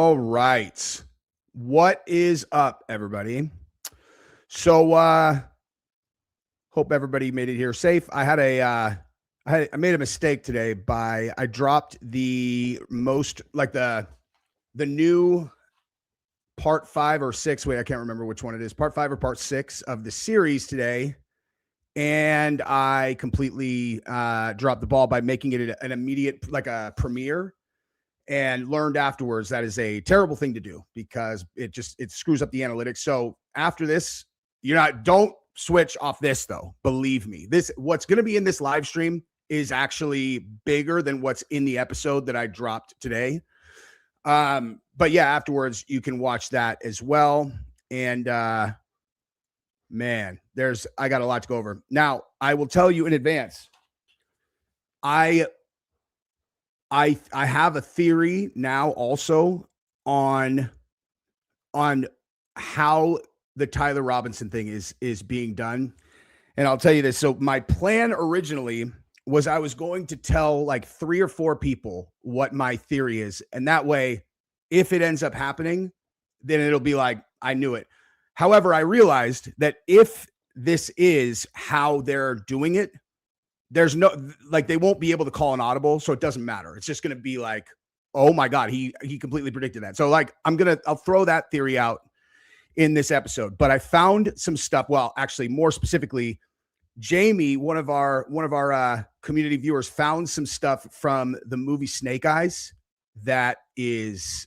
All right. What is up, everybody? So hope everybody made it here safe. I made a mistake today I dropped the new part 5 or 6. Wait, I can't remember which one it is. Part 5 or part 6 of the series today. And I completely dropped the ball by making it an immediate, like a premiere. And learned afterwards that is a terrible thing to do because it screws up the analytics. So after this, don't switch off this though. Believe me, what's going to be in this live stream is actually bigger than what's in the episode that I dropped today. But yeah, afterwards you can watch that as well. And man, I got a lot to go over. Now, I will tell you in advance. I have a theory now also on how the Tyler Robinson thing is being done. And I'll tell you this. So my plan originally was I was going to tell like 3 or 4 people what my theory is. And that way, if it ends up happening, then it'll be like, I knew it. However, I realized that if this is how they're doing it, there's no, like, they won't be able to call an audible. So it doesn't matter. It's just going to be like, oh my God, he completely predicted that. So like, I'll throw that theory out in this episode, but I found some stuff. Well, actually more specifically, Jamie, one of our community viewers, found some stuff from the movie Snake Eyes that is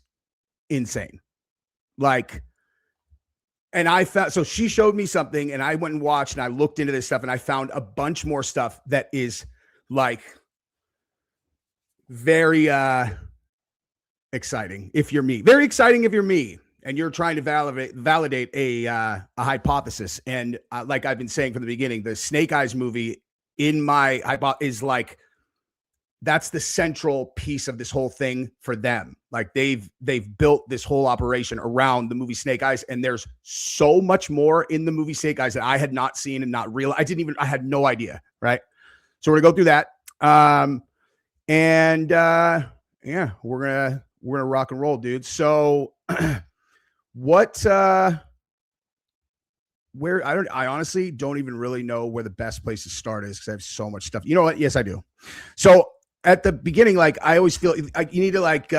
insane. Like, and so she showed me something and I went and watched and I looked into this stuff and I found a bunch more stuff that is like very exciting if you're me. Very exciting if you're me and you're trying to validate a hypothesis. And like I've been saying from the beginning, the Snake Eyes movie in my is like, that's the central piece of this whole thing for them. Like they've built this whole operation around the movie Snake Eyes. And there's so much more in the movie Snake Eyes that I had not seen and not real. I had no idea. Right. So we're gonna go through that. Yeah, we're gonna rock and roll, dude. So I honestly don't even really know where the best place to start is because I have so much stuff. You know what? Yes, I do. So at the beginning, like I always feel like you need to like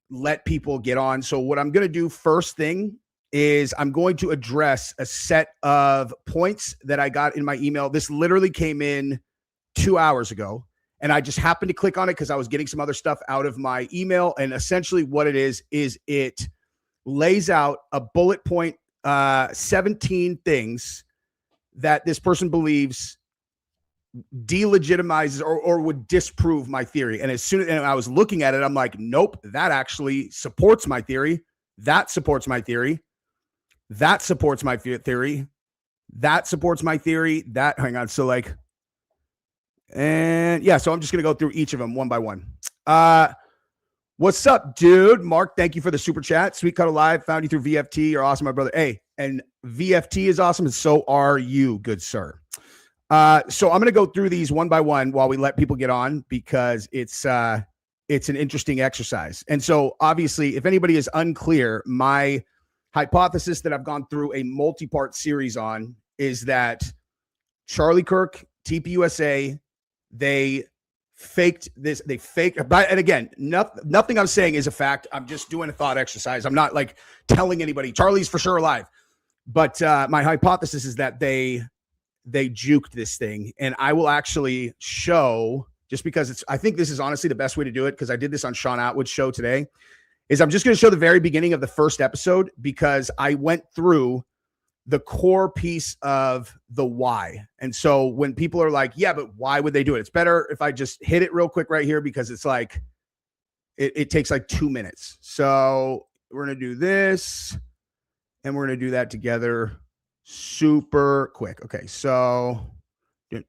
let people get on. So what I'm going to do first thing is I'm going to address a set of points that I got in my email. This literally came in 2 hours ago and I just happened to click on it because I was getting some other stuff out of my email. And essentially what it is it lays out a bullet point, 17 things that this person believes delegitimizes or would disprove my theory. And as I was looking at it, I'm like, nope, that actually supports my theory. That supports my theory. That supports my theory. That supports my theory. Hang on. So like, and yeah, so I'm just going to go through each of them one by one. What's up, dude? Mark, thank you for the super chat. Sweet Cut Alive, found you through VFT. You're awesome, my brother. Hey, and VFT is awesome, and so are you, good sir. So I'm going to go through these one by one while we let people get on because it's an interesting exercise. And so obviously, if anybody is unclear, my hypothesis that I've gone through a multi-part series on is that Charlie Kirk, TPUSA, they faked this. And again, nothing I'm saying is a fact. I'm just doing a thought exercise. I'm not like telling anybody Charlie's for sure alive. But my hypothesis is that they juked this thing, and I will actually show, just because I think this is honestly the best way to do it, because I did this on Sean Atwood's show today, is I'm just going to show the very beginning of the first episode because I went through the core piece of the why. And so when people are like, yeah, but why would they do it? It's better if I just hit it real quick right here because it's like, it takes like 2 minutes. So we're going to do this and we're going to do that together super quick. Okay, so let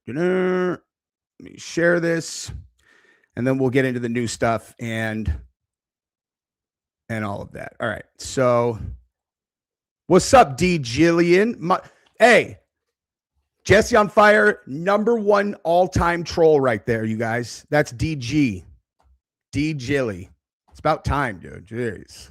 me share this and then we'll get into the new stuff and all of that. All right, so what's up, D. Jillian? Hey, Jesse on Fire, #1 all-time troll right there, you guys. That's DG. D. Jilly. It's about time, dude. Jeez.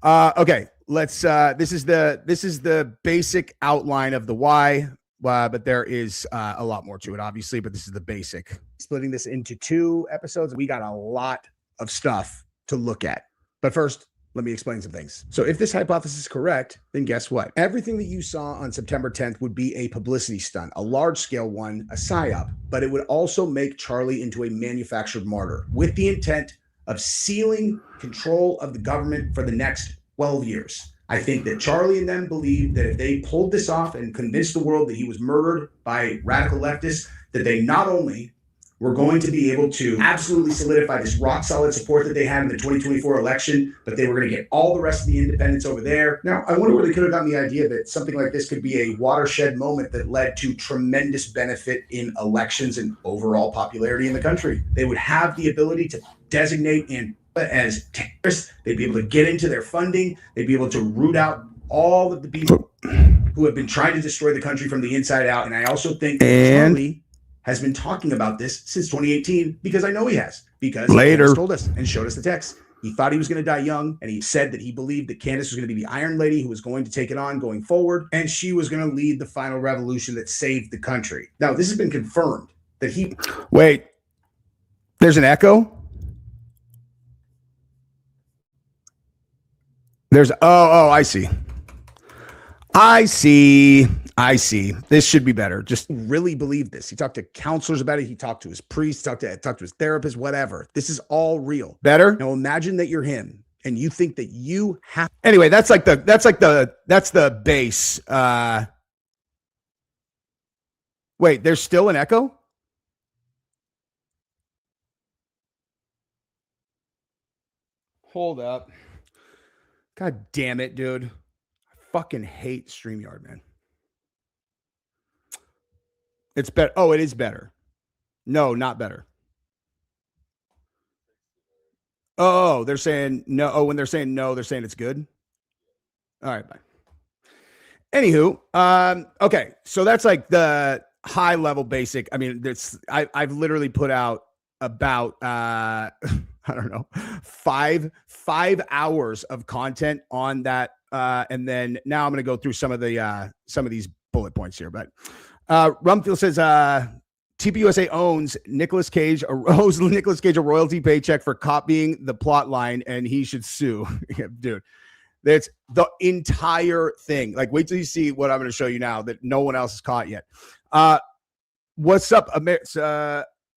Okay, let's this is the basic outline of the why, but there is a lot more to it, obviously, but this is the basic. Splitting this into 2 episodes, we got a lot of stuff to look at. But first, let me explain some things. So if this hypothesis is correct, then guess what? Everything that you saw on September 10th would be a publicity stunt, a large-scale one, a psyop, but it would also make Charlie into a manufactured martyr with the intent of sealing control of the government for the next 12 years. I think that Charlie and them believed that if they pulled this off and convinced the world that he was murdered by radical leftists, that they not only were going to be able to absolutely solidify this rock solid support that they had in the 2024 election, but they were going to get all the rest of the independents over there. Now, I wonder where they could have gotten the idea that something like this could be a watershed moment that led to tremendous benefit in elections and overall popularity in the country. They would have the ability to designate and as terrorists, they'd be able to get into their funding, they'd be able to root out all of the people who have been trying to destroy the country from the inside out. And I also think Charlie has been talking about this since 2018 because I know he has, because he told us and showed us the text. He thought he was going to die young, and he said that he believed that Candace was going to be the Iron Lady who was going to take it on going forward, and she was going to lead the final revolution that saved the country. Now, this has been confirmed that he... Wait, there's an echo? There's... Oh, I see. I see. This should be better. Just really believe this. He talked to counselors about it. He talked to his priest, talked to his therapist, whatever. This is all real. Better? Now imagine that you're him and you think that you have. Anyway, that's the base. Wait, there's still an echo? Hold up. God damn it, dude. I fucking hate StreamYard, man. It's better. Oh, it is better. No, not better. Oh, they're saying no. Oh, when they're saying no, they're saying it's good. All right, bye. Anywho, okay, so that's like the high level basic. I mean, I've literally put out about I don't know, five hours of content on that, and then now I'm going to go through some of these bullet points here. But Rumfield says TPUSA owes Nicolas Cage a royalty paycheck for copying the plot line, and he should sue. Yeah, dude, that's the entire thing. Like, wait till you see what I'm going to show you now that no one else has caught yet. What's up,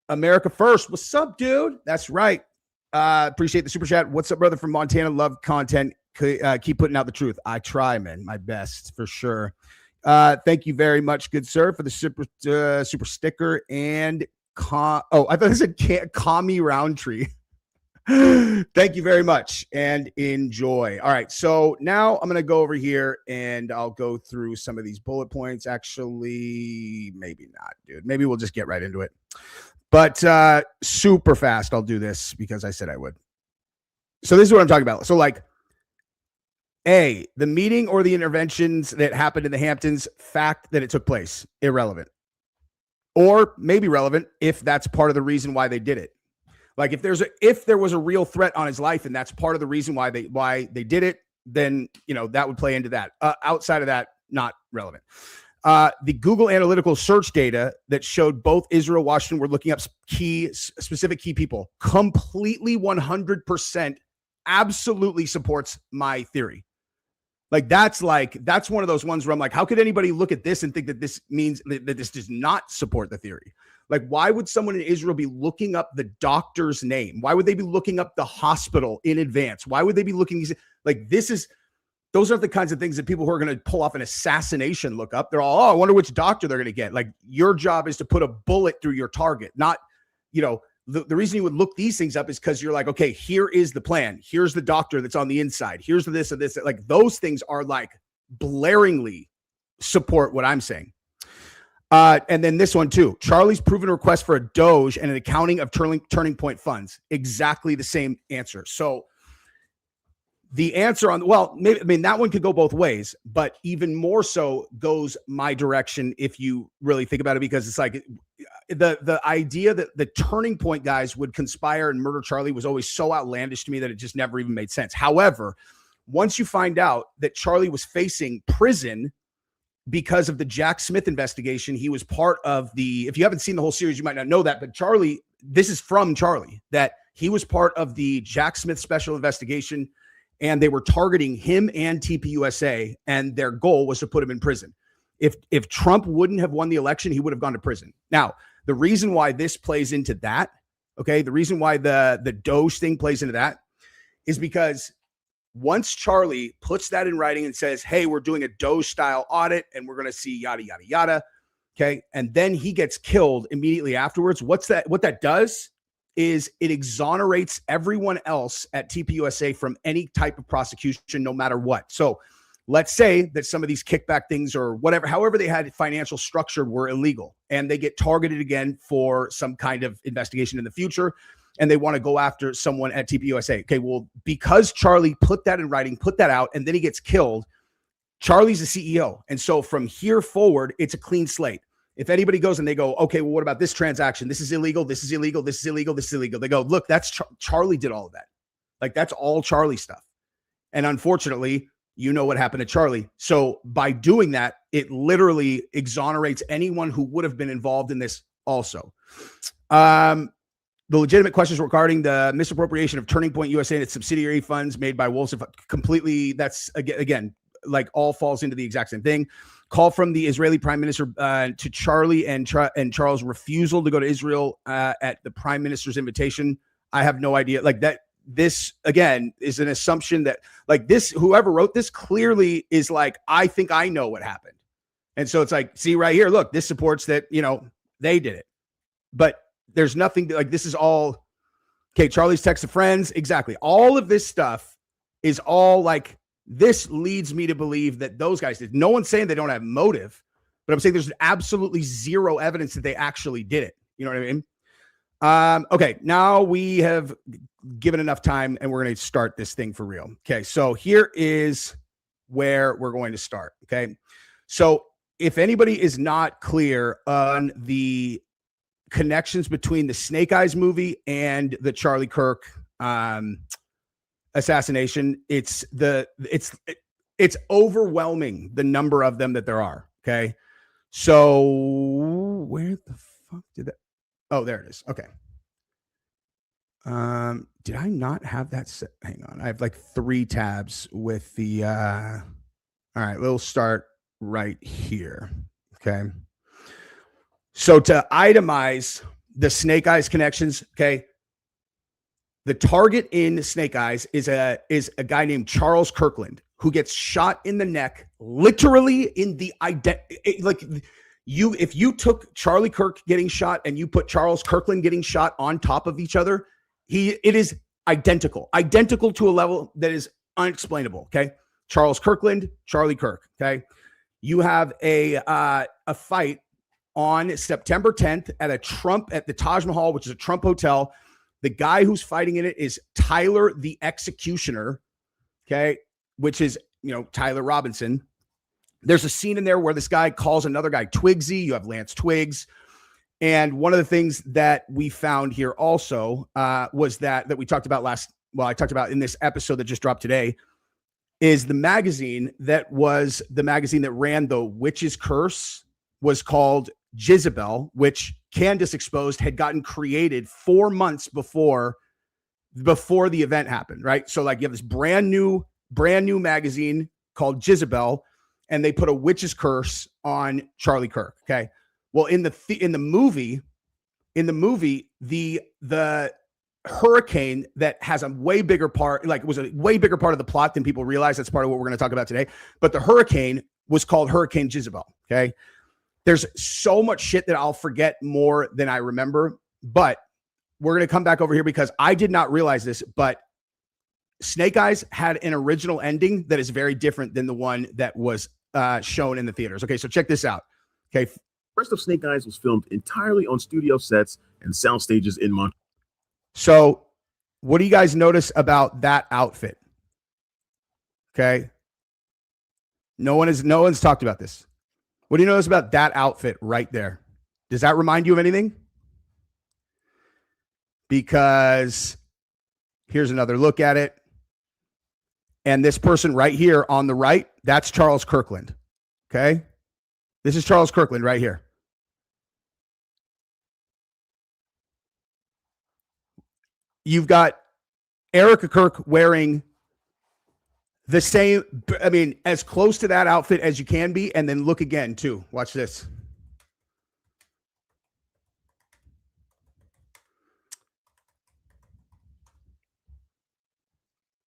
America First? What's up, dude? That's right. Appreciate the super chat. What's up, brother from Montana? Love content. Keep putting out the truth. I try, man. My best for sure. Thank you very much, good sir, for the super sticker and I thought it said commie Roundtree. Thank you very much and enjoy. All right, so now I'm gonna go over here and I'll go through some of these bullet points. Actually, maybe not, dude. Maybe we'll just get right into it. But super fast, I'll do this because I said I would. So this is what I'm talking about. So like, A, the meeting or the interventions that happened in the Hamptons, fact that it took place, irrelevant. Or maybe relevant if that's part of the reason why they did it. Like if there was a real threat on his life and that's part of the reason why they did it, then that would play into that. Outside of that, not relevant. The Google analytical search data that showed both Israel and Washington were looking up specific key people, completely 100% absolutely supports my theory. That's one of those ones where I'm like, how could anybody look at this and think that this means that this does not support the theory? Like, why would someone in Israel be looking up the doctor's name? Why would they be looking up the hospital in advance? Why would they be looking those are the kinds of things that people who are going to pull off an assassination look up. They're all, I wonder which doctor they're going to get. Like, your job is to put a bullet through your target, not, the reason you would look these things up is because you're like, okay, here is the plan. Here's the doctor that's on the inside. Here's this and this. Like, those things are like blaringly support what I'm saying. And then this one too, Charlie's proven request for a Doge and an accounting of turning point funds. Exactly the same answer. So the answer that one could go both ways, but even more so goes my direction if you really think about it, because it's like the idea that the turning point guys would conspire and murder Charlie was always so outlandish to me that it just never even made sense. However, once you find out that Charlie was facing prison because of the Jack Smith investigation, he was part of the, if you haven't seen the whole series, you might not know that, but Charlie, this is from Charlie, that he was part of the Jack Smith special investigation, and they were targeting him and TPUSA, and their goal was to put him in prison. If Trump wouldn't have won the election, he would have gone to prison. Now, the reason why this plays into that, okay, the reason why the Doge thing plays into that is because once Charlie puts that in writing and says, hey, we're doing a Doge style audit and we're going to see yada, yada, yada. Okay. And then he gets killed immediately afterwards. What that does is it exonerates everyone else at TPUSA from any type of prosecution, no matter what. So let's say that some of these kickback things or whatever, however they had financial structure, were illegal, and they get targeted again for some kind of investigation in the future, and they want to go after someone at TPUSA. Okay, well, because Charlie put that in writing, put that out, and then he gets killed, Charlie's the CEO. And so from here forward, it's a clean slate. If anybody goes and they go, okay, well, what about this transaction? This is illegal. This is illegal. This is illegal. This is illegal. They go, look, that's Charlie did all of that. Like, that's all Charlie stuff. And unfortunately, you know what happened to Charlie. So by doing that, it literally exonerates anyone who would have been involved in this also. The legitimate questions regarding the misappropriation of Turning Point USA and its subsidiary funds made by Wolves, completely, that's again, like, all falls into the exact same thing. Call from the Israeli prime minister to Charlie and Charles' refusal to go to Israel at the prime minister's invitation. I have no idea. Like, that, this again is an assumption that, like, this, whoever wrote this clearly is like, I think I know what happened. And so it's like, see right here, look, this supports that, you know, they did it. But there's nothing like, this is all, okay, Charlie's text to friends. Exactly. All of this stuff is all like, this leads me to believe that those guys did. No one's saying they don't have motive, but I'm saying there's absolutely zero evidence that they actually did it. You know what I mean? Okay, now we have given enough time and we're going to start this thing for real. Okay, so here is where we're going to start. Okay, so if anybody is not clear on the connections between the Snake Eyes movie and the Charlie Kirk assassination, it's overwhelming, the number of them that there are. Okay, so where the fuck did that? Oh, there it is. Okay. Did I not have that set? Hang on. I have like 3 tabs with the, all right, we'll start right here. Okay. So to itemize the Snake Eyes connections, okay, the target in Snake Eyes is a guy named Charles Kirkland, who gets shot in the neck, literally in the if you took Charlie Kirk getting shot and you put Charles Kirkland getting shot on top of each other, it is identical to a level that is unexplainable. Okay. Charles Kirkland, Charlie Kirk. Okay. You have a fight on September 10th at the Taj Mahal, which is a Trump hotel. The guy who's fighting in it is Tyler the Executioner. Okay. Which is, you know, Tyler Robinson. There's a scene in there where this guy calls another guy Twiggsy. You have Lance Twiggs. And one of the things that we found here also was that we talked about I talked about in this episode that just dropped today, is the magazine that ran the Witch's Curse was called Jezebel, which Candace exposed had gotten created 4 months before the event happened, right? So like, you have this brand new magazine called Jezebel, and they put a Witch's Curse on Charlie Kirk. Okay. Well, in the movie, the hurricane that has a way bigger part, like, it was a way bigger part of the plot than people realize. That's part of what we're going to talk about today. But the hurricane was called Hurricane Jezebel. Okay. There's so much shit that I'll forget more than I remember, but we're going to come back over here because I did not realize this, but Snake Eyes had an original ending that is very different than the one that was shown in the theaters. Okay, so check this out. Okay. The rest of Snake Eyes was filmed entirely on studio sets and sound stages in Montreal. So what do you guys notice about that outfit? Okay. No one's talked about this. What do you notice about that outfit right there? Does that remind you of anything? Because here's another look at it. And this person right here on the right, that's Charles Kirkland. Okay. This is Charles Kirkland right here. You've got Erika Kirk wearing the same, I mean, as close to that outfit as you can be. And then look again, too. Watch this.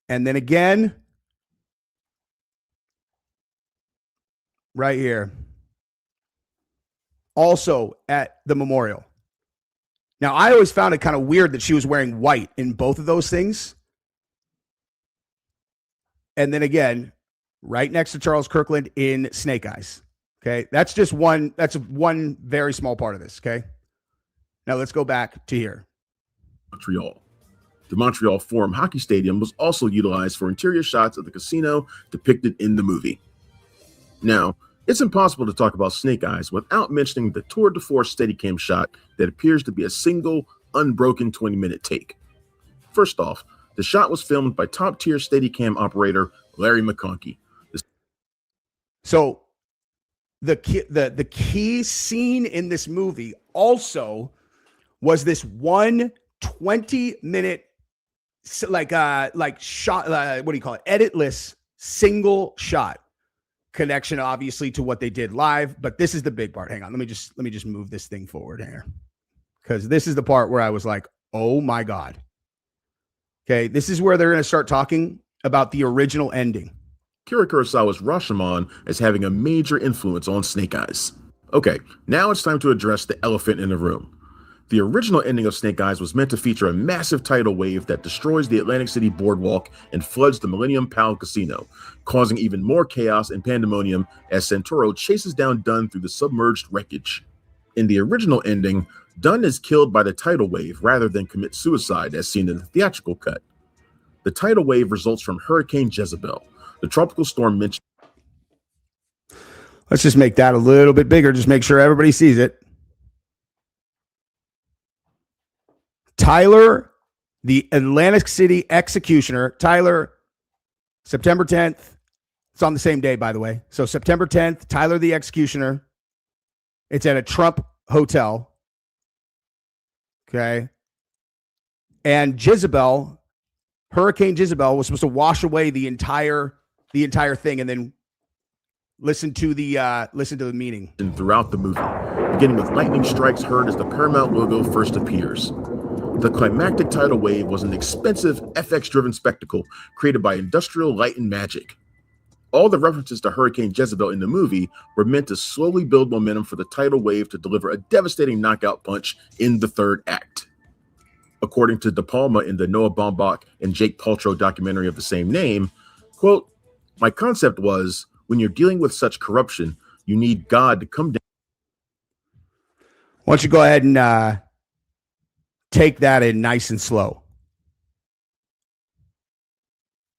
And then again, right here. Also at the memorial. Now, I always found it kind of weird that she was wearing white in both of those things. And then again, right next to Charles Kirkland in Snake Eyes. Okay. That's just one very small part of this. Okay. Now let's go back to here. Montreal. The Montreal Forum Hockey Stadium was also utilized for interior shots of the casino depicted in the movie. Now, it's impossible to talk about Snake Eyes without mentioning the tour de force Steadicam shot that appears to be a single, unbroken 20-minute take. First off, the shot was filmed by top-tier Steadicam operator Larry McConkey. So the key scene in this movie also was this 20-minute like shot, what do you call it? Editless single shot. Connection obviously to what they did live, but this is the big part. Hang on, let me just move this thing forward here, because this is the part where I was like, oh my god. Okay, this is where they're going to start talking about the original ending. Akira Kurosawa's Rashomon as having a major influence on Snake Eyes. Okay, now it's time to address the elephant in the room. The original ending of Snake Eyes was meant to feature a massive tidal wave that destroys the Atlantic City boardwalk and floods the Millennium Pal Casino, causing even more chaos and pandemonium as Santoro chases down Dunn through the submerged wreckage. In the original ending, Dunn is killed by the tidal wave rather than commit suicide as seen in the theatrical cut. The tidal wave results from Hurricane Jezebel, the tropical storm mentioned. Let's just make that a little bit bigger. Just make sure everybody sees it. Tyler, the Atlantic City executioner, Tyler, September 10th. It's on the same day, by the way. So September 10th, Tyler, the executioner. It's at a Trump hotel. Okay. And Jezebel, Hurricane Jezebel, was supposed to wash away the entire thing, and then listen to the meaning. And throughout the movie, beginning with lightning strikes heard as the Paramount logo first appears. The climactic tidal wave was an expensive FX-driven spectacle created by Industrial Light and Magic. All the references to Hurricane Jezebel in the movie were meant to slowly build momentum for the tidal wave to deliver a devastating knockout punch in the third act. According to De Palma in the Noah Baumbach and Jake Paltrow documentary of the same name, quote, "My concept was, when you're dealing with such corruption, you need God to come down." Why don't you go ahead and take that in nice and slow.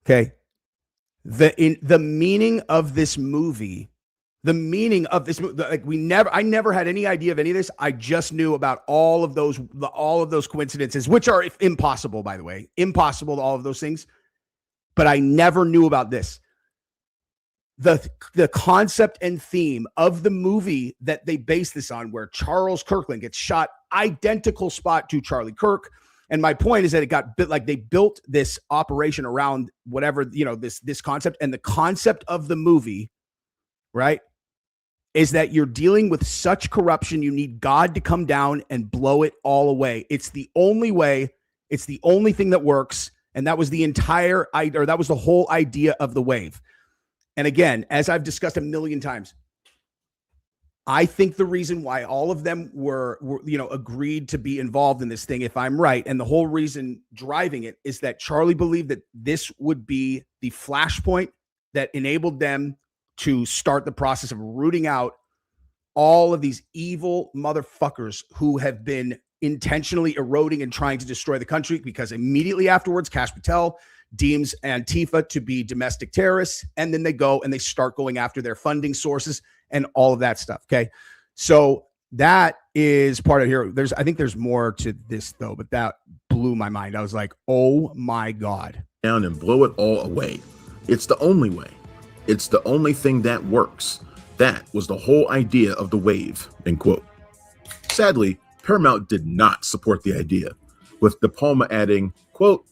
Okay. The meaning of this movie, like I never had any idea of any of this. I just knew about all of those coincidences, which are impossible, by the way, impossible, all of those things. But I never knew about this. The concept and theme of the movie that they base this on, where Charles Kirkland gets shot identical spot to Charlie Kirk. And my point is that it got bit, like they built this operation around whatever, this concept, and the concept of the movie, right, is that you're dealing with such corruption. You need God to come down and blow it all away. It's the only way. It's the only thing that works. And that was that was the whole idea of the wave. And again, as I've discussed a million times, I think the reason why all of them were agreed to be involved in this thing, if I'm right, and the whole reason driving it, is that Charlie believed that this would be the flashpoint that enabled them to start the process of rooting out all of these evil motherfuckers who have been intentionally eroding and trying to destroy the country, because immediately afterwards, Kash Patel deems Antifa to be domestic terrorists, and then they go and they start going after their funding sources and all of that stuff. Okay. So that is part of here. I think there's more to this though, but that blew my mind. I was like, oh my God. Down and blow it all away. It's the only way. It's the only thing that works. That was the whole idea of the wave, end quote. Sadly, Paramount did not support the idea, with De Palma adding, quote,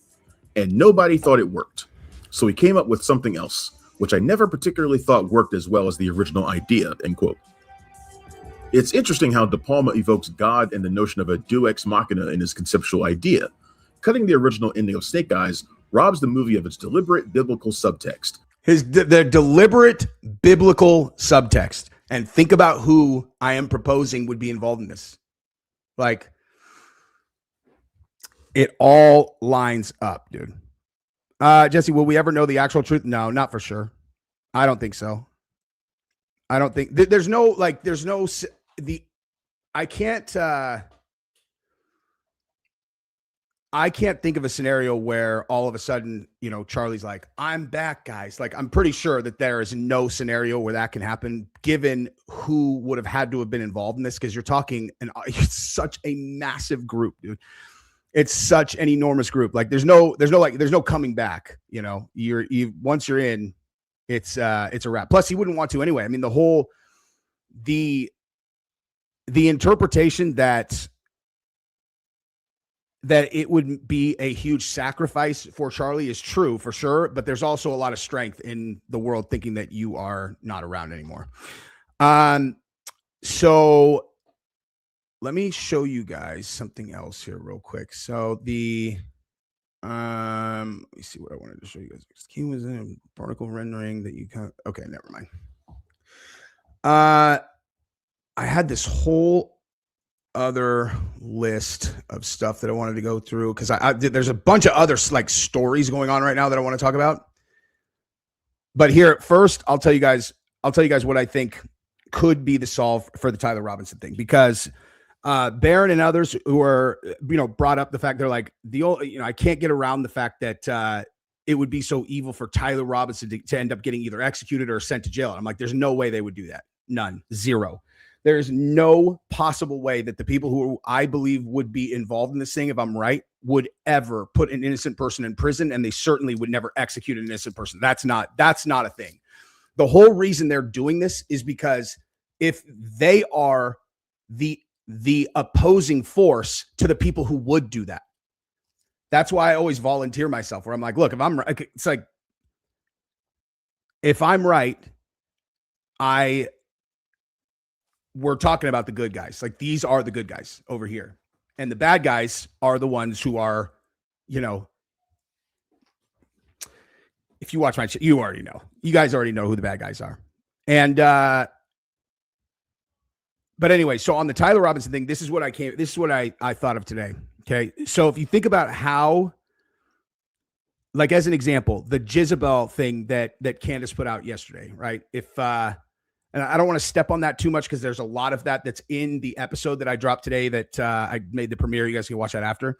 and nobody thought it worked. So he came up with something else, which I never particularly thought worked as well as the original idea, end quote. It's interesting how De Palma evokes God and the notion of a deus ex machina in his conceptual idea. Cutting the original ending of Snake Eyes robs the movie of its deliberate biblical subtext. The deliberate biblical subtext. And think about who I am proposing would be involved in this. Like, it all lines up, dude. Jesse, will we ever know the actual truth? No, not for sure. I don't think so. I don't think I can't think of a scenario where all of a sudden, Charlie's like, I'm back, guys. Like, I'm pretty sure that there is no scenario where that can happen, given who would have had to have been involved in this. Cause you're talking, it's such a massive group, dude. It's such an enormous group. Like there's no coming back, once you're in, it's a wrap. Plus he wouldn't want to anyway. I mean, the interpretation that it would be a huge sacrifice for Charlie is true for sure, but there's also a lot of strength in the world thinking that you are not around anymore. So let me show you guys something else here real quick. So let me see what I wanted to show you guys. He was in a particle rendering that you kind of, okay, never mind. I had this whole other list of stuff that I wanted to go through because there's a bunch of other like stories going on right now that I want to talk about. But here first, I'll tell you guys what I think could be the solve for the Tyler Robinson thing, because Barron and others who are brought up the fact they're like I can't get around the fact that it would be so evil for Tyler Robinson to end up getting either executed or sent to jail. And I'm like, there's no way they would do that. None. Zero. There's no possible way that the people who I believe would be involved in this thing, if I'm right, would ever put an innocent person in prison, and they certainly would never execute an innocent person. That's not a thing. The whole reason they're doing this is because if they are the opposing force to the people who would do that. That's why I always volunteer myself, where I'm like, look, if I'm right, it's like, if I'm right, we're talking about the good guys. Like, these are the good guys over here. And the bad guys are the ones who are, if you watch my shit, you already know. You guys already know who the bad guys are. And, but anyway, so on the Tyler Robinson thing, this is what I thought of today. Okay. So if you think about how, like, as an example, the Jezebel thing that Candace put out yesterday, right? And I don't want to step on that too much because there's a lot of that's in the episode that I dropped today that I made the premiere. You guys can watch that after.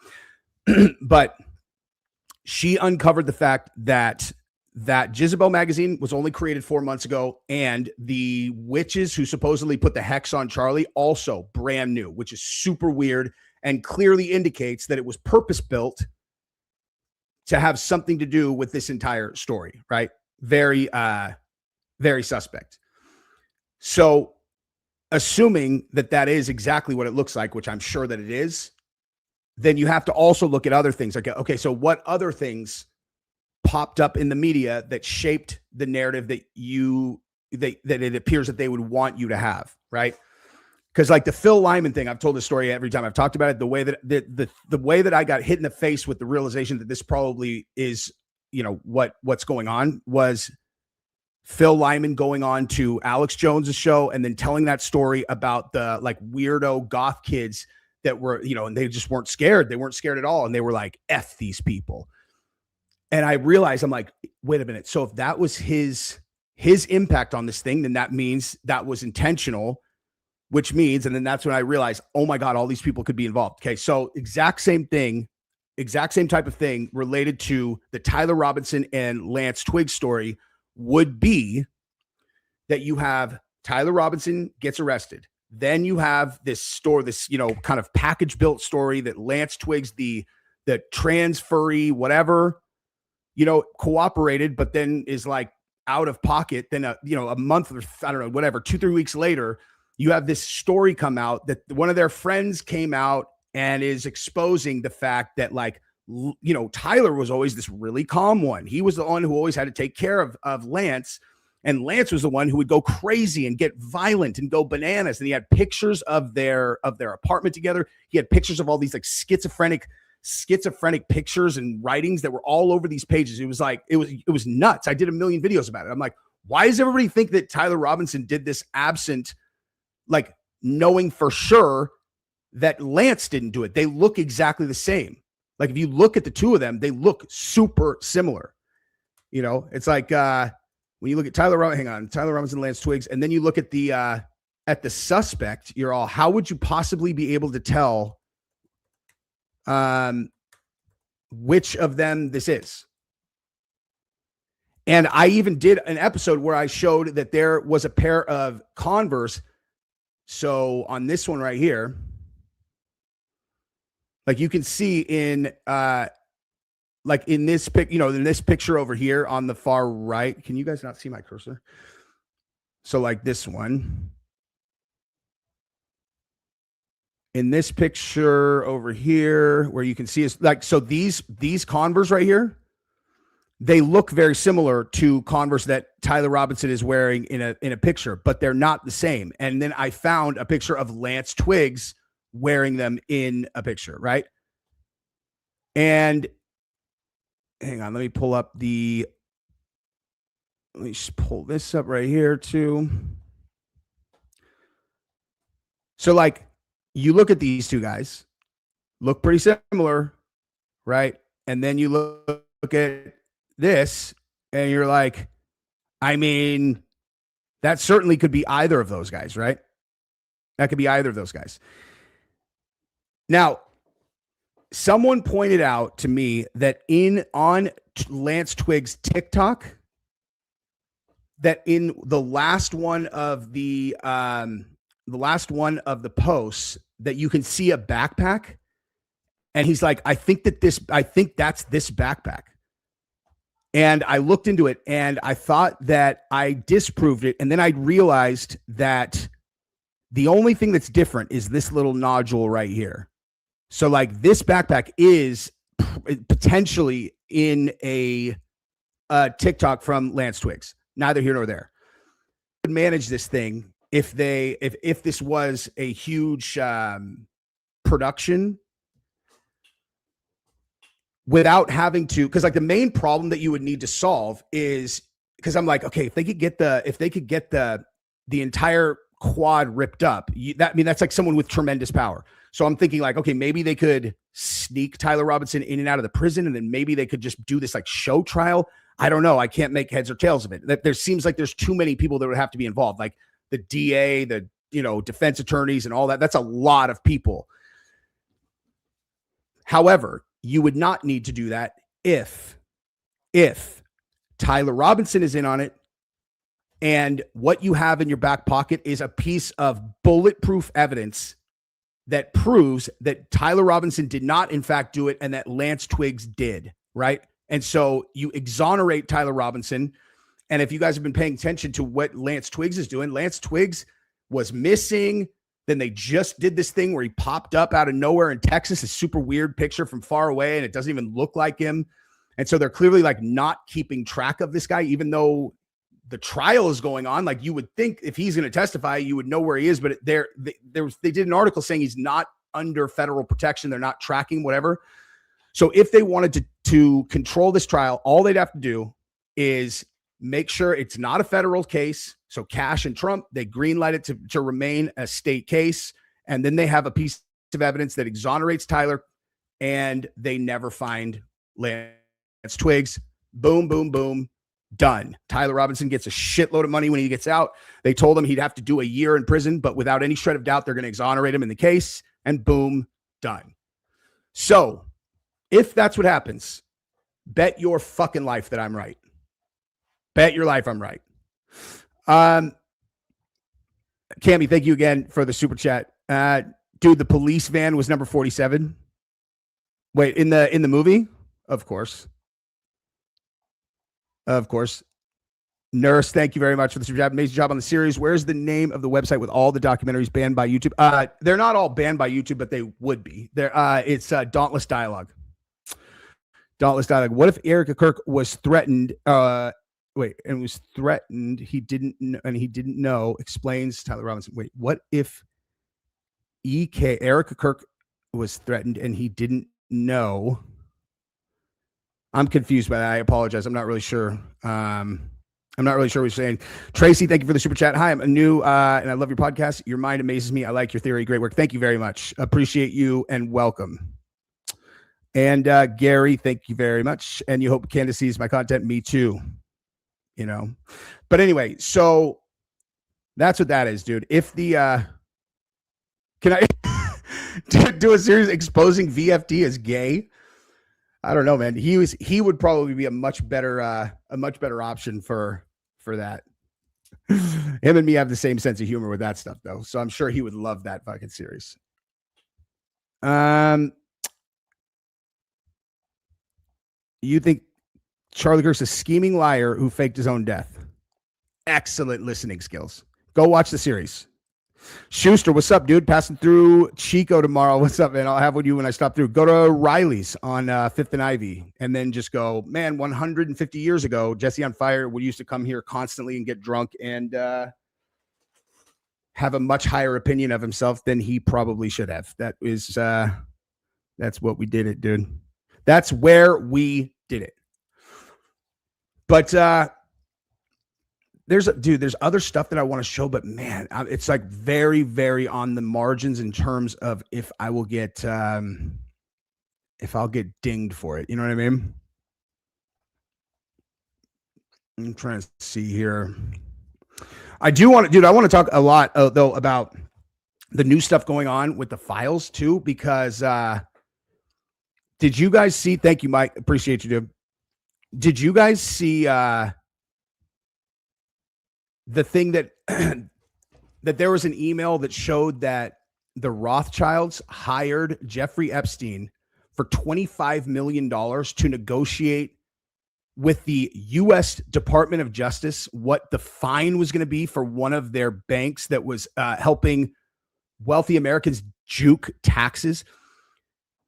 But she uncovered the fact that Jezebel magazine was only created 4 months ago, and the witches who supposedly put the hex on Charlie also brand new, which is super weird and clearly indicates that it was purpose built to have something to do with this entire story, right? Very, very suspect. So assuming that is exactly what it looks like, which I'm sure that it is, then you have to also look at other things. Like, okay, so what other things popped up in the media that shaped the narrative that it appears that they would want you to have, right? Because like the Phil Lyman thing, I've told this story every time I've talked about it. The way that the way that I got hit in the face with the realization that this probably is, what's going on was Phil Lyman going on to Alex Jones's show and then telling that story about the like weirdo goth kids that were, and they just weren't scared. They weren't scared at all. And they were like, F these people. And I realized, I'm like, wait a minute. So if that was his impact on this thing, then that means that was intentional, which means, and then that's when I realized, oh my God, all these people could be involved. Okay. So exact same type of thing related to the Tyler Robinson and Lance Twiggs story would be that you have Tyler Robinson gets arrested. Then you have this kind of package built story that Lance Twiggs, the trans furry, whatever, cooperated, but then is like out of pocket. Then a month or I don't know, whatever, 2-3 weeks later, you have this story come out that one of their friends came out and is exposing the fact that like, Tyler was always this really calm one. He was the one who always had to take care of Lance. And Lance was the one who would go crazy and get violent and go bananas. And he had pictures of their apartment together. He had pictures of all these like schizophrenic pictures and writings that were all over these pages. It was like, it was nuts. I did a million videos about it. I'm like, why does everybody think that Tyler Robinson did this absent, like knowing for sure that Lance didn't do it? They look exactly the same. Like if you look at the two of them, they look super similar. It's like when you look at Tyler Robinson, Lance Twiggs, and then you look at the suspect, you're all, how would you possibly be able to tell which of them this is? And I even did an episode where I showed that there was a pair of Converse. So on this one right here, like you can see in this in this picture over here on the far right. Can you guys not see my cursor? So like this one. In this picture over here, where you can see is like, so these Converse right here, they look very similar to Converse that Tyler Robinson is wearing in a picture, but they're not the same. And then I found a picture of Lance Twiggs wearing them in a picture, right? And hang on, let me just pull this up right here too. So like, you look at these two guys, look pretty similar, right? And then you look at this and you're like, I mean, that certainly could be either of those guys, right? That could be either of those guys. Now, someone pointed out to me that on Lance Twiggs' TikTok, that in the last one of the posts, that you can see a backpack, and he's like, I think that's this backpack. And I looked into it and I thought that I disproved it. And then I realized that the only thing that's different is this little nodule right here. So like this backpack is potentially in a TikTok from Lance Twiggs. Neither here nor there. Would manage this thing if this was a huge production without having to, because like the main problem that you would need to solve is, because I'm like, okay, if they could get the entire quad ripped up, that's like someone with tremendous power. So I'm thinking like, okay, maybe they could sneak Tyler Robinson in and out of the prison, and then maybe they could just do this like show trial. I don't know. I can't make heads or tails of it. There seems like there's too many people that would have to be involved, like the DA, the defense attorneys, and all that. That's a lot of people. However, you would not need to do that if Tyler Robinson is in on it, and what you have in your back pocket is a piece of bulletproof evidence that proves that Tyler Robinson did not, in fact, do it, and that Lance Twiggs did, right? And so you exonerate Tyler Robinson. And if you guys have been paying attention to what Lance Twiggs is doing, Lance Twiggs was missing. Then they just did this thing where he popped up out of nowhere in Texas, a super weird picture from far away, and it doesn't even look like him. And so they're clearly like not keeping track of this guy, even though the trial is going on. Like you would think if he's going to testify, you would know where he is. But they did an article saying he's not under federal protection. They're not tracking whatever. So if they wanted to control this trial, all they'd have to do is make sure it's not a federal case. So Cash and Trump, they greenlight it to remain a state case. And then they have a piece of evidence that exonerates Tyler, and they never find Lance Twiggs. Boom, boom, boom. Done. Tyler Robinson gets a shitload of money when he gets out. They told him he'd have to do a year in prison, but without any shred of doubt, they're going to exonerate him in the case, and boom, done. So if that's what happens, bet your fucking life that I'm right. Bet your life I'm right. Cammy, thank you again for the super chat. Dude, the police van was number 47. Wait, in the movie? Of course. Of course. Nurse, thank you very much for the super chat. Amazing job on the series. Where's the name of the website with all the documentaries banned by YouTube? They're not all banned by YouTube, but they would be. It's Dauntless Dialogue. Dauntless Dialogue. What if Erika Kirk was threatened? And was threatened. He didn't know. Explains Tyler Robinson. Wait, what if Erika Kirk was threatened and he didn't know? I'm confused by that. I apologize. I'm not really sure. I'm not really sure what you're saying. Tracy, thank you for the super chat. Hi, I'm new and I love your podcast. Your mind amazes me. I like your theory. Great work. Thank you very much. Appreciate you and welcome. And Gary, thank you very much. And you hope Candace sees my content. Me too. You know. But anyway, so that's what that is, dude. If the can I do a series exposing VFD as gay? I don't know, man. He would probably be a much better option for that. Him and me have the same sense of humor with that stuff, though. So I'm sure he would love that fucking series. You think Charlie Kirk's a scheming liar who faked his own death? Excellent listening skills. Go watch the series. Schuster, what's up, dude? Passing through Chico tomorrow. What's up, man? I'll have with you when I stop through. Go to Riley's on 5th and Ivy, and then just go, man, 150 years ago, Jesse on Fire would used to come here constantly and get drunk and have a much higher opinion of himself than he probably should have. That's what we did it, dude. That's where we did it. But there's other stuff that I want to show, but man, it's like very, very on the margins in terms of if I'll get dinged for it. You know what I mean? I'm trying to see here. I want to talk a lot though about the new stuff going on with the files too, because did you guys see? Thank you, Mike. Appreciate you, dude. Did you guys see the thing that that there was an email that showed that the Rothschilds hired Jeffrey Epstein for $25 million to negotiate with the U.S. Department of Justice what the fine was going to be for one of their banks that was helping wealthy Americans juke taxes?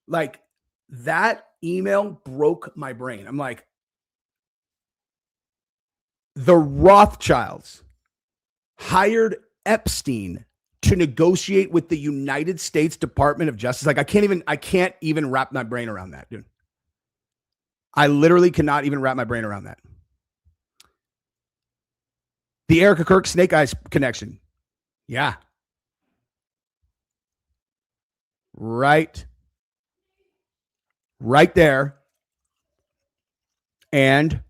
Like, that email broke my brain. I'm like, the Rothschilds hired Epstein to negotiate with the United States Department of Justice. Like, I can't even wrap my brain around that, dude. I literally cannot even wrap my brain around that. The Erika Kirk Snake Eyes connection. Yeah. Right there. And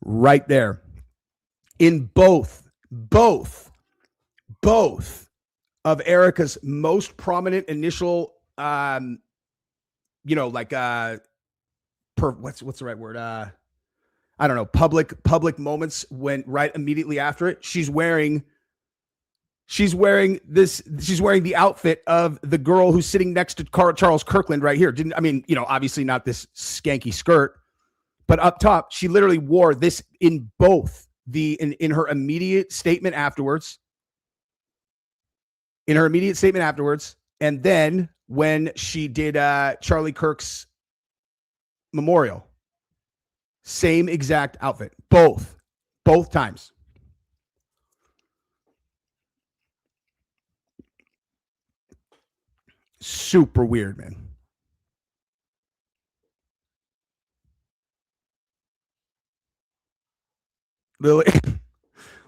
right there. In both of Erika's most prominent initial, what's the right word? I don't know. Public moments when right immediately after it, she's wearing the outfit of the girl who's sitting next to Charles Kirkland right here. Obviously not this skanky skirt, but up top, she literally wore this in both in her immediate statement afterwards. And then when she did Charlie Kirk's memorial, same exact outfit, both times. Super weird, man.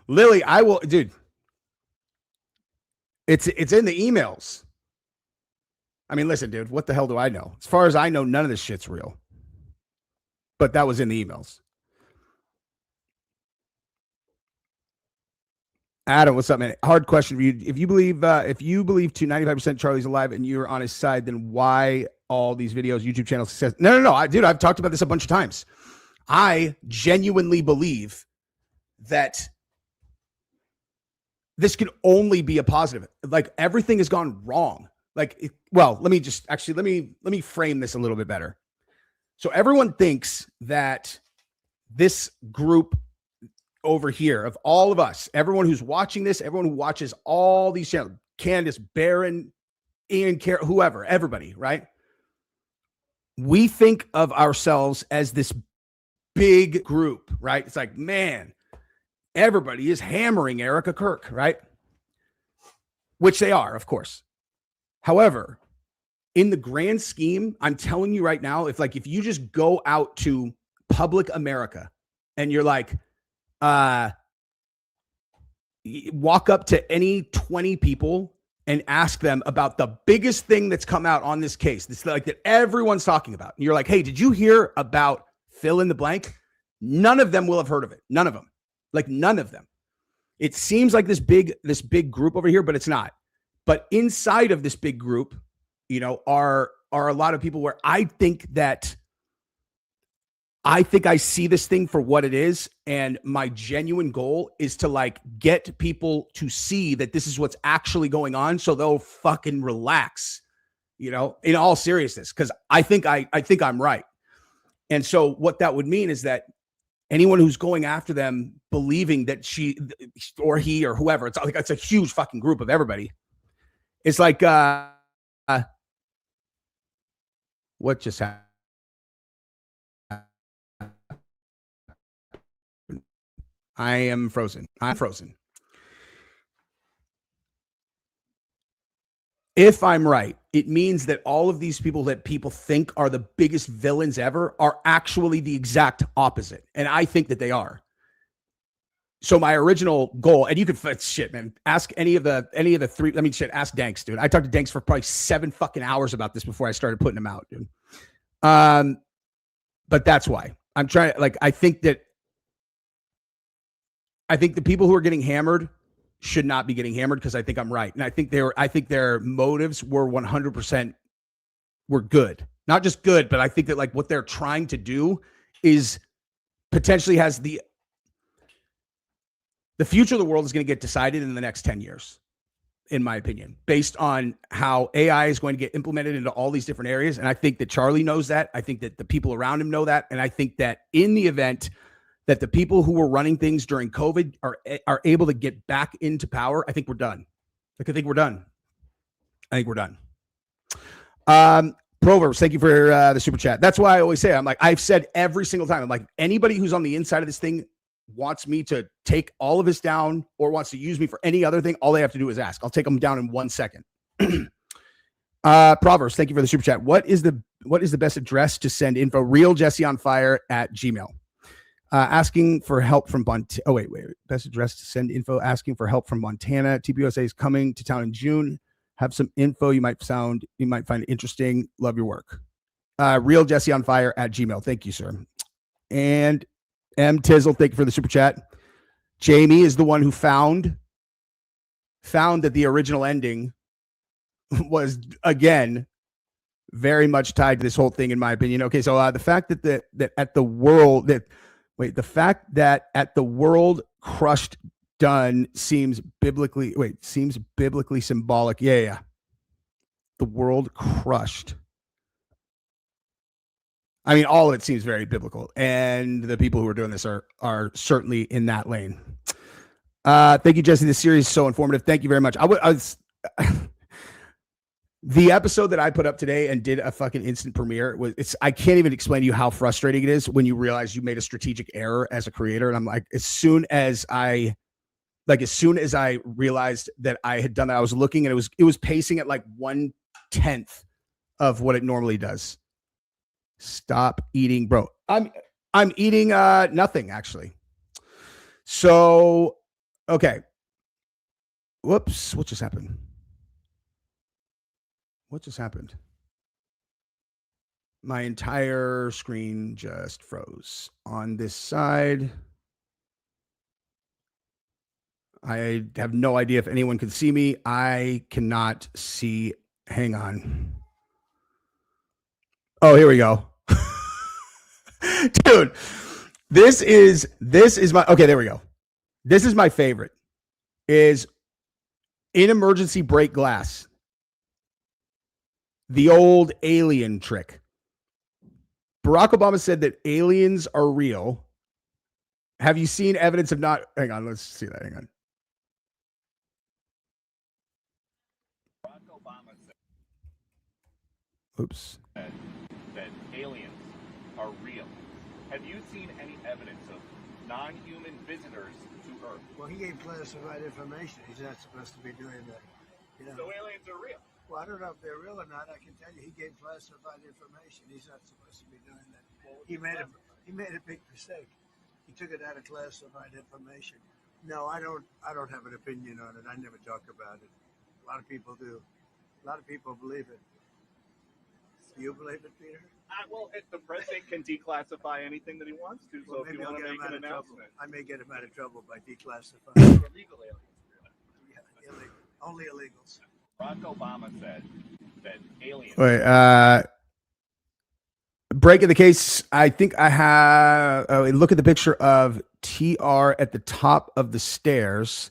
Lily, I will, dude. It's in the emails. I mean, listen, dude, what the hell do I know? As far as I know, none of this shit's real. But that was in the emails. Adam, what's up, man? Hard question for you. If you believe to 95% Charlie's alive and you're on his side, then why all these videos, YouTube channels? Says no. I've talked about this a bunch of times. I genuinely believe that this can only be a positive. Like, everything has gone wrong. Let me frame this a little bit better. So everyone thinks that this group over here of all of us, everyone who's watching this, everyone who watches all these channels, Candace, Barron, Ian, whoever, everybody, right? We think of ourselves as this big group, right? It's like, man, everybody is hammering Erika Kirk, right? Which they are, of course. However, in the grand scheme, I'm telling you right now, if you just go out to public America and you're like, walk up to any 20 people and ask them about the biggest thing that's come out on this case, this like that everyone's talking about. And you're like, hey, did you hear about fill in the blank? None of them will have heard of it. None of them. Like none of them. It seems like this big group over here, but it's not. But inside of this big group, are a lot of people where I think I see this thing for what it is. And my genuine goal is to like get people to see that this is what's actually going on. So they'll fucking relax, in all seriousness. Cause I think I'm right. And so what that would mean is that anyone who's going after them, believing that she or he or whoever, it's a huge fucking group of everybody. It's like, what just happened? I am frozen. I'm frozen. If I'm right, it means that all of these people that people think are the biggest villains ever are actually the exact opposite. And I think that they are. So my original goal, and you could man, ask any of the three. Ask Danks, dude. I talked to Danks for probably 7 fucking hours about this before I started putting them out, dude. But that's why I'm trying. Like, I think the people who are getting hammered should not be getting hammered because I think I'm right, and I think their motives were 100% were good, not just good, but I think that like what they're trying to do is potentially has the future of the world is going to get decided in the next 10 years, in my opinion, based on how AI is going to get implemented into all these different areas. And I think that Charlie knows that. I think that the people around him know that. And I think that in the event that the people who were running things during COVID are able to get back into power, I think we're done. I think we're done. Proverbs, thank you for the super chat. That's why I always say, I've said every single time, I'm like, anybody who's on the inside of this thing wants me to take all of this down or wants to use me for any other thing, all they have to do is ask. I'll take them down in 1 second. Proverbs, thank you for the super chat. What is the best address to send info? realjesseonfire@gmail. Asking for help from best address to send info, asking for help from Montana. TPUSA is coming to town in June. Have some info you might find interesting. Love your work. realjesseonfire@gmail. Thank you, sir. And M. Tizzle, thank you for the super chat. Jamie is the one who found that the original ending was, again, very much tied to this whole thing, in my opinion. Okay, so the fact that at the world crushed done seems biblically symbolic. Yeah. The world crushed. I mean, all of it seems very biblical, and the people who are doing this are certainly in that lane. Thank you, Jesse. This series is so informative. Thank you very much. The episode that I put up today and did a fucking instant premiere I can't even explain to you how frustrating it is when you realize you made a strategic error as a creator. And I'm like, as soon as I realized that I had done that, I was looking and it was pacing at like 1/10 of what it normally does. Stop eating, bro. I'm eating nothing, actually. So, okay. Whoops, what just happened? My entire screen just froze on this side. I have no idea if anyone can see me. I cannot see. Hang on. Oh, here we go. Dude, this is my, okay, there we go. This is my favorite, is in emergency break glass. The old alien trick. Barack Obama said that aliens are real. Have you seen evidence of not? Hang on, let's see that. Hang on. Barack Obama said Oops. that aliens are real. Have you seen any evidence of non-human visitors to Earth? Well, he gave classified information. He's not supposed to be doing that. You know? So aliens are real. Well, I don't know if they're real or not. I can tell you, he gave classified information. He's not supposed to be doing that. He made a big mistake. He took it out of classified information. No, I don't have an opinion on it. I never talk about it. A lot of people do. A lot of people believe it. Do you believe it, Peter? Well, if the president can declassify anything that he wants to, so Well, if maybe you I'll want get to him make out an of trouble. announcement. I may get him out of trouble by declassifying. Illegal aliens. Yeah, illegal. Only illegals. Barack Obama said that aliens. Wait, break in the case. I think I have. Look at the picture of TR at the top of the stairs.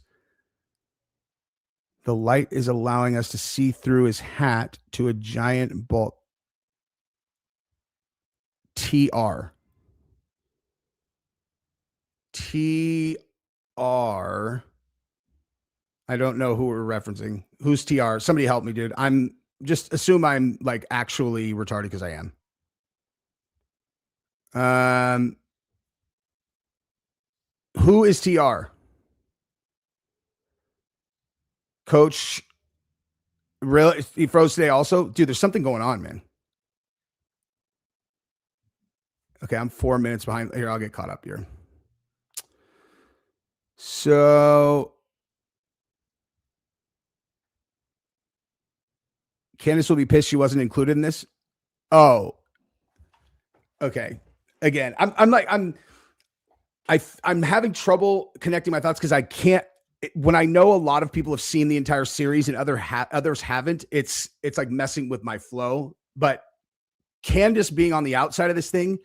The light is allowing us to see through his hat to a giant bulb. TR. I don't know who we're referencing. Who's TR? Somebody help me, dude. I'm just assume I'm like actually retarded because I am. Who is TR? Coach, really? He froze today also? Dude, there's something going on, man. Okay, I'm 4 minutes behind. Here, I'll get caught up here. So, Candace will be pissed she wasn't included in this. Oh, okay. Again, I'm having trouble connecting my thoughts because I can't. When I know a lot of people have seen the entire series and others haven't, it's like messing with my flow. But Candace being on the outside of this thing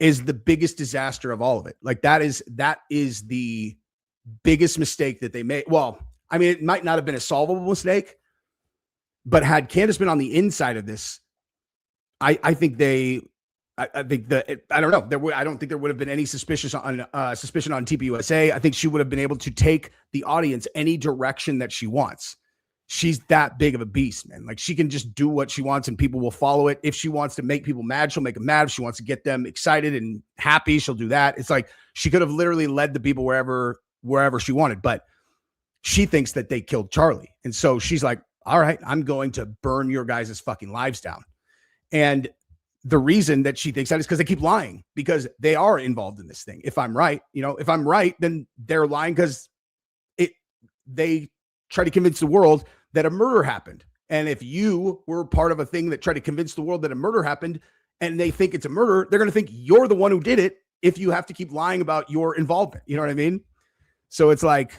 is the biggest disaster of all of it. Like that is the biggest mistake that they made. Well, I mean, it might not have been a solvable mistake, but had Candace been on the inside of this, I think I don't know. I don't think there would have been any suspicion on TPUSA. I think she would have been able to take the audience any direction that she wants. She's that big of a beast, man. Like she can just do what she wants and people will follow it. If she wants to make people mad, she'll make them mad. If she wants to get them excited and happy, she'll do that. It's like she could have literally led the people wherever she wanted, but she thinks that they killed Charlie. And so she's like, all right, I'm going to burn your guys' fucking lives down. And the reason that she thinks that is because they keep lying, because they are involved in this thing. If I'm right, then they're lying because they try to convince the world that a murder happened. And if you were part of a thing that tried to convince the world that a murder happened and they think it's a murder, they're going to think you're the one who did it if you have to keep lying about your involvement. You know what I mean? So it's like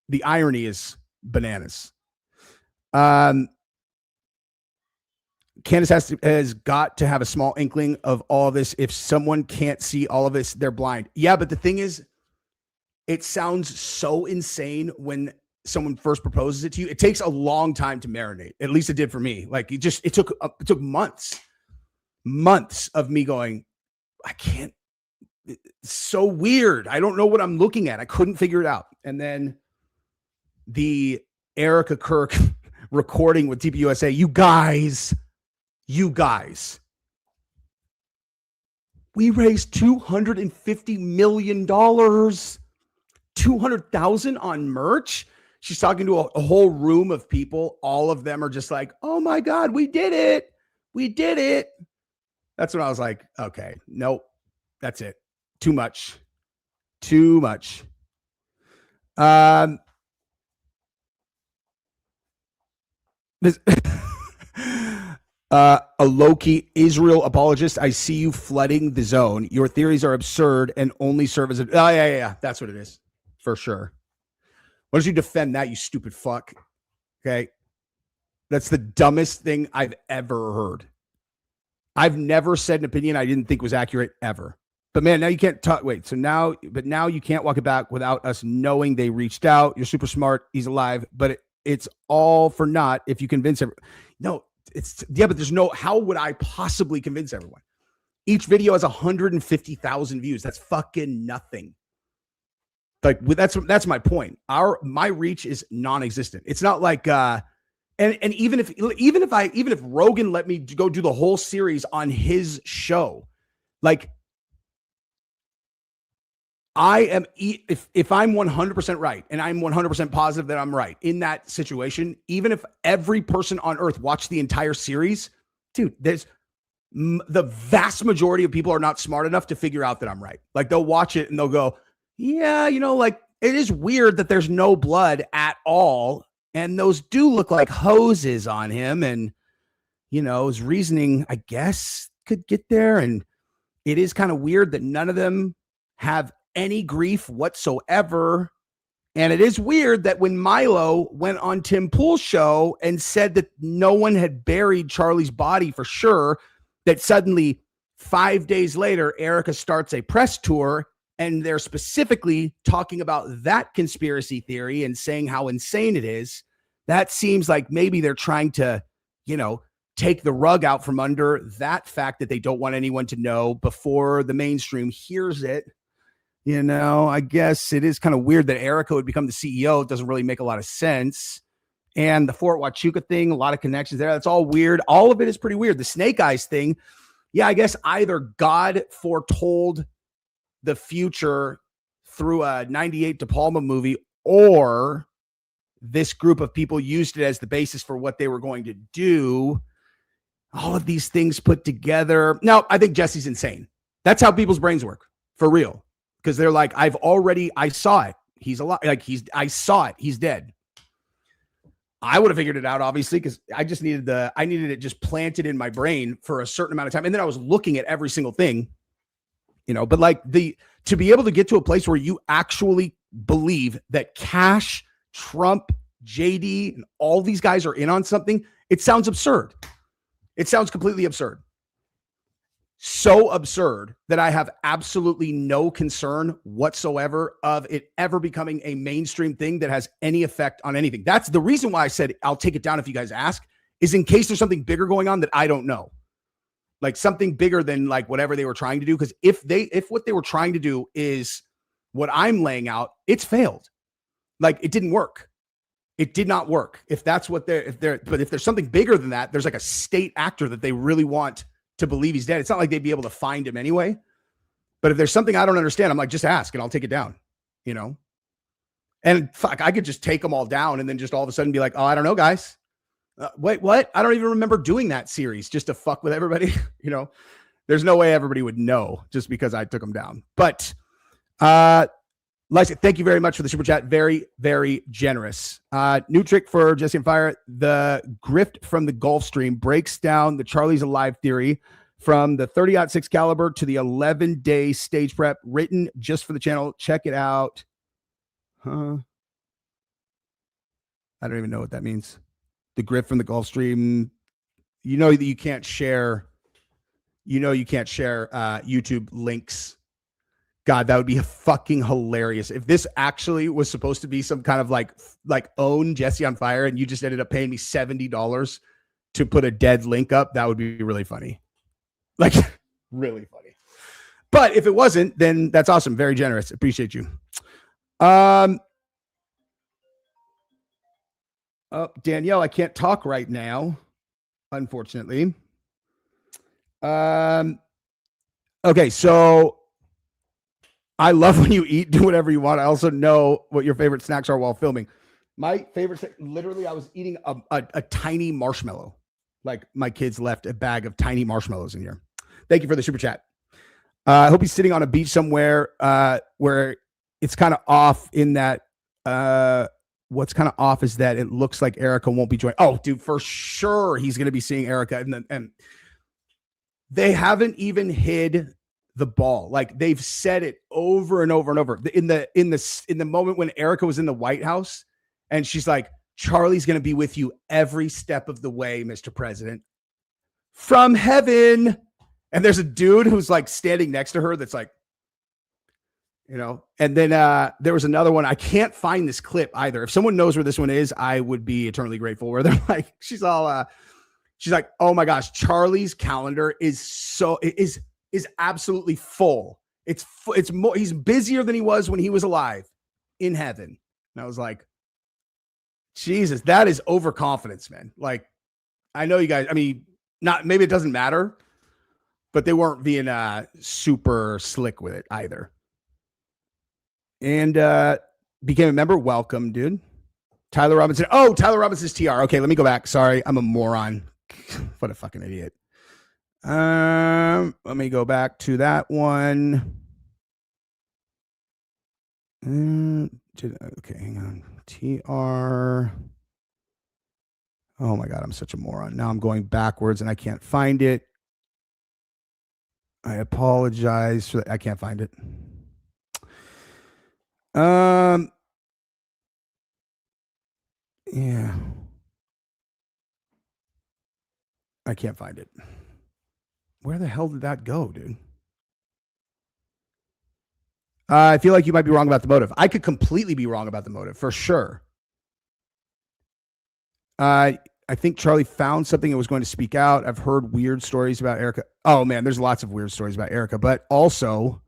the irony is bananas. Candace has got to have a small inkling of all of this. If someone can't see all of this, they're blind. Yeah, but the thing is, it sounds so insane when someone first proposes it to you. It takes a long time to marinate. At least it did for me. Like it took months of me going, I can't. It's so weird. I don't know what I'm looking at. I couldn't figure it out. And then the Erika Kirk recording with TPUSA, you guys, we raised $250 million, 200,000 on merch. She's talking to a whole room of people. All of them are just like, oh my God, we did it. We did it. That's when I was like, okay, nope, that's it. Too much. This a low-key Israel apologist. I see you flooding the zone. Your theories are absurd and only serve as yeah. That's what it is. For sure. Why don't you defend that, you stupid fuck? Okay. That's the dumbest thing I've ever heard. I've never said an opinion I didn't think was accurate ever. But man, now you can't talk. Wait, so now you can't walk it back without us knowing they reached out. You're super smart. He's alive, but it's all for naught if you convince everyone. No, but there's no, how would I possibly convince everyone? Each video has 150,000 views. That's fucking nothing. Like that's my point. My reach is non-existent. It's not like and even if Rogan let me go do the whole series on his show, like I am, if I'm 100% right, and I'm 100% positive that I'm right in that situation, even if every person on earth watched the entire series, dude, the vast majority of people are not smart enough to figure out that I'm right. Like they'll watch it and they'll go, yeah, like it is weird that there's no blood at all. And those do look like hoses on him. And, his reasoning, I guess, could get there. And it is kind of weird that none of them have any grief whatsoever. And it is weird that when Milo went on Tim Pool's show and said that no one had buried Charlie's body for sure, that suddenly 5 days later, Erika starts a press tour and they're specifically talking about that conspiracy theory and saying how insane it is. That seems like maybe they're trying to, take the rug out from under that fact that they don't want anyone to know before the mainstream hears it. I guess it is kind of weird that Erika would become the CEO. It doesn't really make a lot of sense. And the Fort Huachuca thing, a lot of connections there. That's all weird. All of it is pretty weird. The Snake Eyes thing. Yeah, I guess either God foretold the future through a 98 De Palma movie, or this group of people used it as the basis for what they were going to do. All of these things put together. Now, I think Jesse's insane. That's how people's brains work, for real. Because they're like, I saw it. He's alive. I saw it. He's dead. I would have figured it out, obviously, because I needed it just planted in my brain for a certain amount of time. And then I was looking at every single thing, but like to be able to get to a place where you actually believe that Cash, Trump, JD, and all these guys are in on something, it sounds absurd. It sounds completely absurd. So absurd that I have absolutely no concern whatsoever of it ever becoming a mainstream thing that has any effect on anything. That's the reason why I said I'll take it down if you guys ask, is in case there's something bigger going on that I don't know. Like something bigger than like whatever they were trying to do. Because if what they were trying to do is what I'm laying out, it's failed. Like it didn't work. It did not work. If that's what but if there's something bigger than that, there's like a state actor that they really want to believe he's dead. It's not like they'd be able to find him anyway. But if there's something I don't understand, I'm like, just ask and I'll take it down, And fuck, I could just take them all down and then just all of a sudden be like, oh, I don't know, guys. Wait, what? I don't even remember doing that series just to fuck with everybody. There's no way everybody would know just because I took them down. But Lysa, thank you very much for the super chat. Very, very generous. New trick for Jesse on Fire. The grift from the Gulf Stream breaks down the Charlie's Alive theory from the 30-06 caliber to the 11-day stage prep written just for the channel. Check it out. I don't even know what that means. The grift from the Gulf Stream. That you can't share. You can't share YouTube links. God, that would be fucking hilarious. If this actually was supposed to be some kind of like own Jesse on Fire and you just ended up paying me $70 to put a dead link up, that would be really funny. Like really funny. But if it wasn't, then that's awesome. Very generous. Appreciate you. Oh, Danielle, I can't talk right now, unfortunately. Okay, so I love when you eat, do whatever you want. I also know what your favorite snacks are while filming. My favorite, literally, I was eating a tiny marshmallow. Like my kids left a bag of tiny marshmallows in here. Thank you for the super chat. I hope he's sitting on a beach somewhere where it's kind of off in that. What's kind of off is that it looks like Erika won't be joining. Oh, dude, for sure he's going to be seeing Erika. And they haven't even hid the ball. Like they've said it over and over and over. In the moment when Erika was in the White House and she's like, Charlie's going to be with you every step of the way, Mr. President, from heaven. And there's a dude who's like standing next to her that's like, and then there was another one. I can't find this clip either. If someone knows where this one is, I would be eternally grateful. Where they're like, she's like, oh my gosh, Charlie's calendar is is absolutely full. It's more, he's busier than he was when he was alive in heaven. And I was like, Jesus, that is overconfidence, man. Like, I know you guys, I mean, not, maybe it doesn't matter, but they weren't being super slick with it either. And became a member. Welcome, dude. Tyler Robinson. Oh, Tyler Robinson's TR. Okay, let me go back. Sorry, I'm a moron. What a fucking idiot. Let me go back to that one. Okay, hang on. TR. Oh my God, I'm such a moron. Now I'm going backwards and I can't find it. I apologize for that. I can't find it. Yeah. I can't find it. Where the hell did that go, dude? I feel like you might be wrong about the motive. I could completely be wrong about the motive, for sure. I think Charlie found something and was going to speak out. I've heard weird stories about Erika. Oh man, there's lots of weird stories about Erika, but also,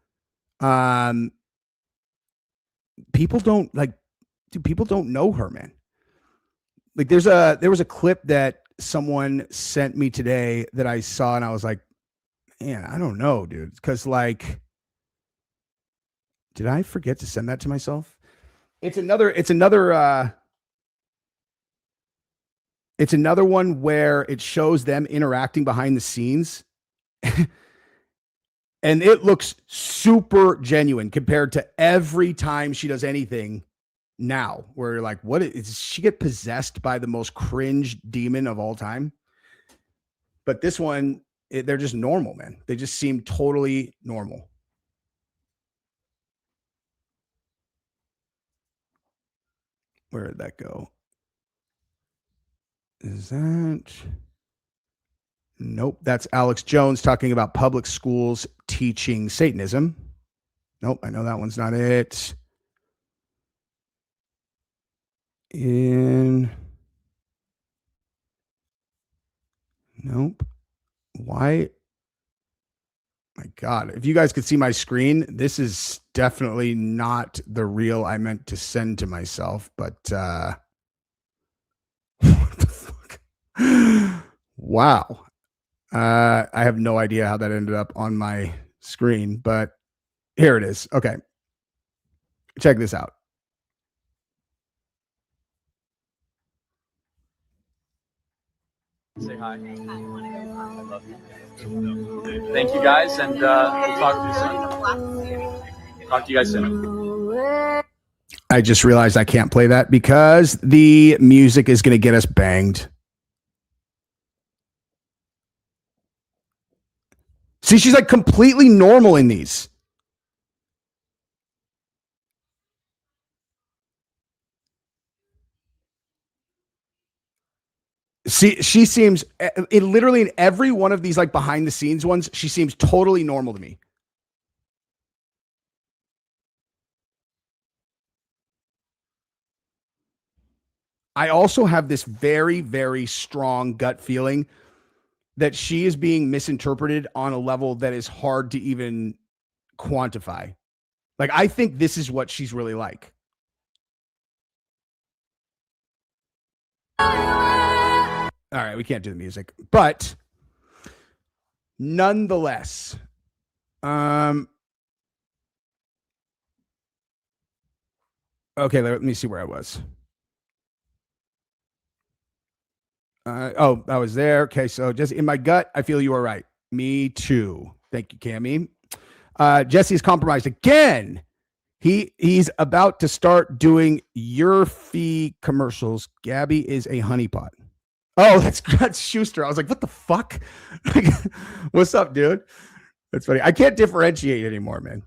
people don't know her, man. Like there was a clip that someone sent me today that I saw and I was like, man, I don't know, dude. Cause like, did I forget to send that to myself? It's another one where it shows them interacting behind the scenes. And it looks super genuine compared to every time she does anything now, where you're like, what is she get possessed by the most cringe demon of all time? But this one, they're just normal, man. They just seem totally normal. Where did that go? Is that? Nope. That's Alex Jones talking about public schools teaching Satanism. Nope. I know that one's not it. Nope. Why? My God. If you guys could see my screen, this is definitely not the reel I meant to send to myself, but what the fuck? Wow. I have no idea how that ended up on my screen, but here it is. Okay. Check this out. Say hi. I love you. Thank you guys, and we'll talk to you soon. Talk to you guys soon. I just realized I can't play that because the music is going to get us banged. See, she's like completely normal in these. See, she seems literally in every one of these like behind the scenes ones, she seems totally normal to me. I also have this very, very strong gut feeling that she is being misinterpreted on a level that is hard to even quantify. Like, I think this is what she's really like. All right, we can't do the music, but nonetheless, okay, let me see where I was. Oh, I was there. Okay, so just in my gut, I feel you are right. Me too. Thank you, Cammy. Jesse's compromised again. He's about to start doing your fee commercials. Gabby is a honeypot. Oh, that's Schuster. I was like, what the fuck? What's up, dude? That's funny. I can't differentiate anymore, man.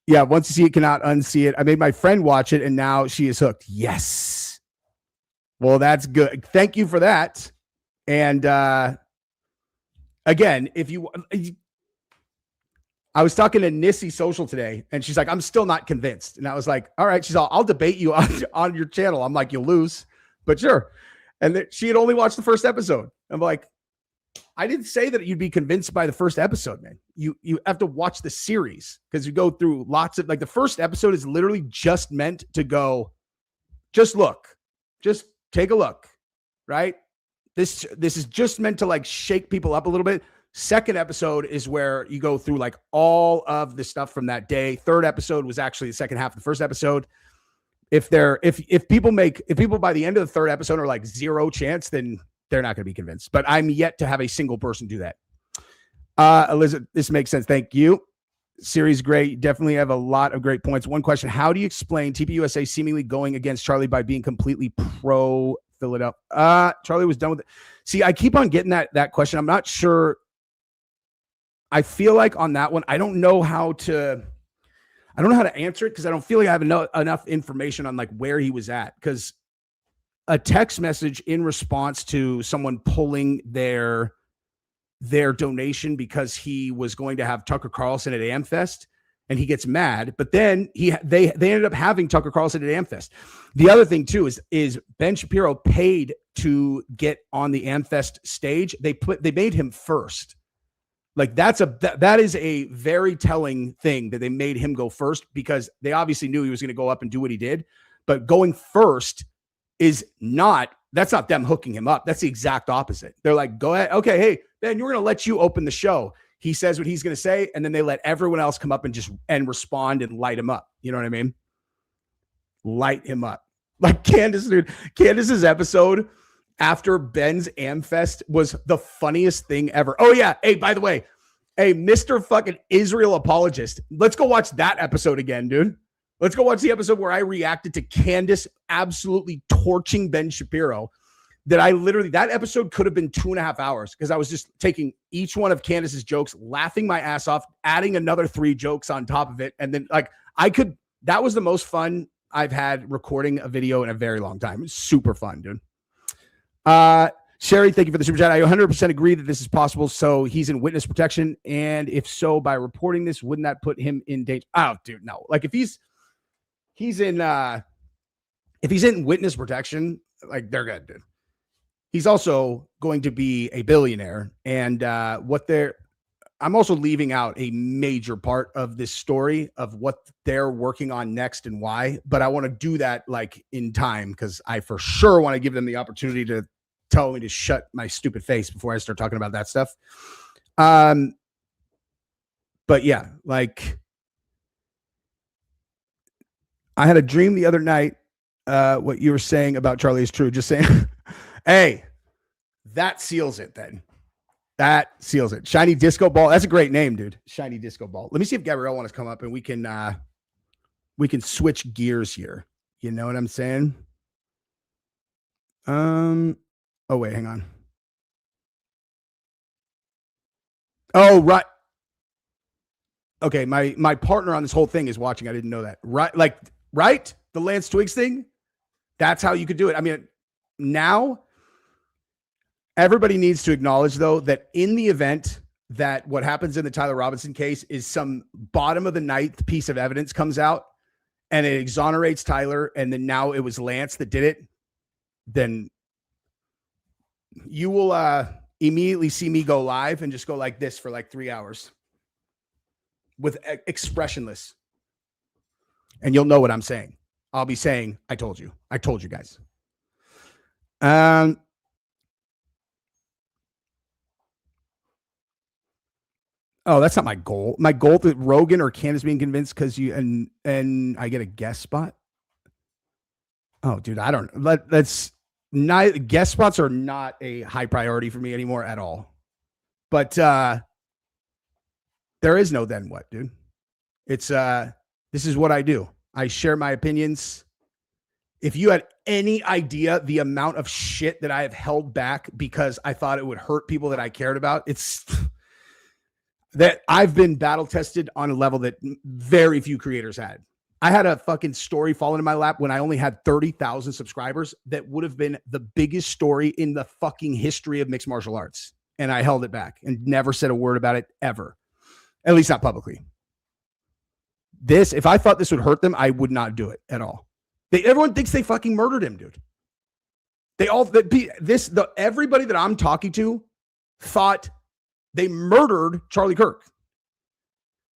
Yeah, once you see it, cannot unsee it. I made my friend watch it, and now she is hooked. Yes. Well, that's good. Thank you for that. And again, I was talking to Nissy Social today, and she's like, I'm still not convinced. And I was like, all right, she's all, I'll debate you on your channel. I'm like, you'll lose, but sure. And she had only watched the first episode. I'm like, I didn't say that you'd be convinced by the first episode, man. You have to watch the series because you go through lots of, like, the first episode is literally just meant to go, just look, just take a look, right? This is just meant to like shake people up a little bit. Second episode is where you go through like all of the stuff from that day. Third episode was actually the second half of the first episode. If people by the end of the third episode are like 0 chance, then they're not going to be convinced. But I'm yet to have a single person do that. Elizabeth, this makes sense. Thank you. Series great. Definitely have a lot of great points. One question: how do you explain TPUSA seemingly going against Charlie by being completely pro Philadelphia? Charlie was done with it. See, I keep on getting that question. I'm not sure. I feel like on that one, I don't know how to answer it because I don't feel like I have enough information on like where he was at. Because a text message in response to someone pulling their donation because he was going to have Tucker Carlson at AmFest, and he gets mad, but then they ended up having Tucker Carlson at AmFest. The other thing too is Ben Shapiro paid to get on the AmFest stage. They made him first. Like that is a very telling thing that they made him go first, because they obviously knew he was going to go up and do what he did. But going first that's not them hooking him up. That's the exact opposite. They're like, go ahead. Okay. Hey, Ben, we're going to let you open the show. He says what he's going to say. And then they let everyone else come up and respond and light him up. You know what I mean? Light him up. Like Candace, dude. Candace's episode after Ben's AmFest was the funniest thing ever. Oh yeah. Hey, by the way, Mr. fucking Israel apologist. Let's go watch that episode again, dude. Let's go watch the episode where I reacted to Candace absolutely torching Ben Shapiro. That episode could have been 2.5 hours because I was just taking each one of Candace's jokes, laughing my ass off, adding another 3 jokes on top of it. And then that was the most fun I've had recording a video in a very long time. It's super fun, dude. Sherry, thank you for the super chat. I 100% agree that this is possible. So he's in witness protection. And if so, by reporting this, wouldn't that put him in danger? Oh, dude, no. Like if he's in witness protection, like they're good, dude. He's also going to be a billionaire. And I'm also leaving out a major part of this story of what they're working on next and why. But I want to do that like in time because I for sure want to give them the opportunity to tell me to shut my stupid face before I start talking about that stuff. But yeah, like I had a dream the other night. What you were saying about Charlie is true. Just saying, hey, that seals it then. That seals it. Shiny Disco Ball. That's a great name, dude. Shiny Disco Ball. Let me see if Gabrielle wants to come up and we can switch gears here. You know what I'm saying? Oh wait, hang on. Oh, right. Okay, my partner on this whole thing is watching. I didn't know that. Right? The Lance Twiggs thing? That's how you could do it. I mean, now everybody needs to acknowledge, though, that in the event that what happens in the Tyler Robinson case is some bottom of the ninth piece of evidence comes out and it exonerates Tyler, and then now it was Lance that did it, then you will immediately see me go live and just go like this for like 3 hours with expressionless. And you'll know what I'm saying. I'll be saying, I told you guys. Oh, that's not my goal. My goal that Rogan or Candace being convinced because and I get a guest spot. Oh, dude, I don't. That's not, guest spots are not a high priority for me anymore at all. But there is no then what, dude. It's this is what I do. I share my opinions. If you had any idea the amount of shit that I have held back because I thought it would hurt people that I cared about, it's that I've been battle tested on a level that very few creators had. I had a fucking story fall into my lap when I only had 30,000 subscribers that would have been the biggest story in the fucking history of mixed martial arts. And I held it back and never said a word about it ever. At least not publicly. If I thought this would hurt them, I would not do it at all. Everyone thinks they fucking murdered him, dude. Everybody that I'm talking to thought they murdered Charlie Kirk.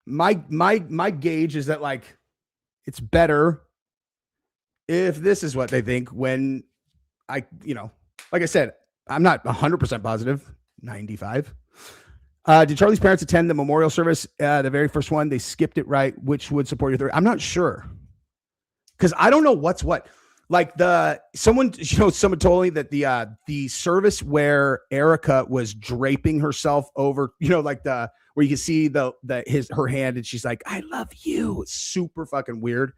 My gauge is that like it's better if this is what they think when like I said, I'm not 100% positive, 95. Did Charlie's parents attend the memorial service? The very first one, they skipped it, right? Which would support your theory? I'm not sure. Because I don't know what's what. Like someone told me that the service where Erika was draping herself over, where you can see her hand and she's like, I love you. It's super fucking weird.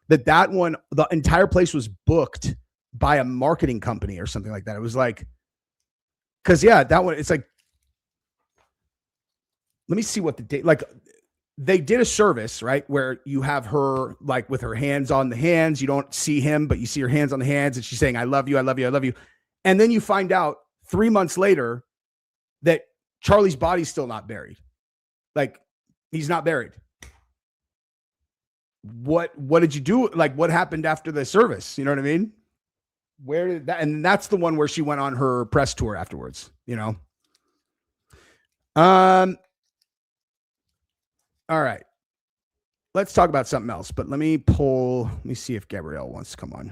That one, the entire place was booked by a marketing company or something like that. It was like, because that one, it's like, let me see what the date, like they did a service, right? Where you have her like with her hands on the hands. You don't see him, but you see her hands on the hands and she's saying, I love you. I love you. I love you. And then you find out 3 months later that Charlie's body's still not buried. Like he's not buried. What did you do? Like what happened after the service? You know what I mean? Where did that, and that's the one where she went on her press tour afterwards, All right. Let's talk about something else, but let me see if Gabrielle wants to come on.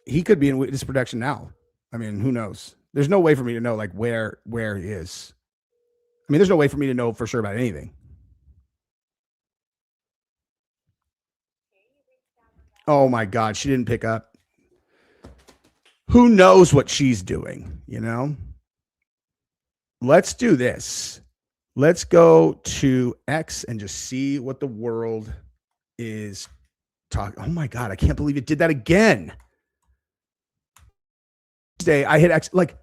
He could be in witness protection now. I mean, who knows? There's no way for me to know like where he is. I mean, there's no way for me to know for sure about anything. Oh my God, she didn't pick up. Who knows what she's doing, Let's do this. Let's go to X and just see what the world is talking. Oh my God, I can't believe it did that again. Today I hit X, like,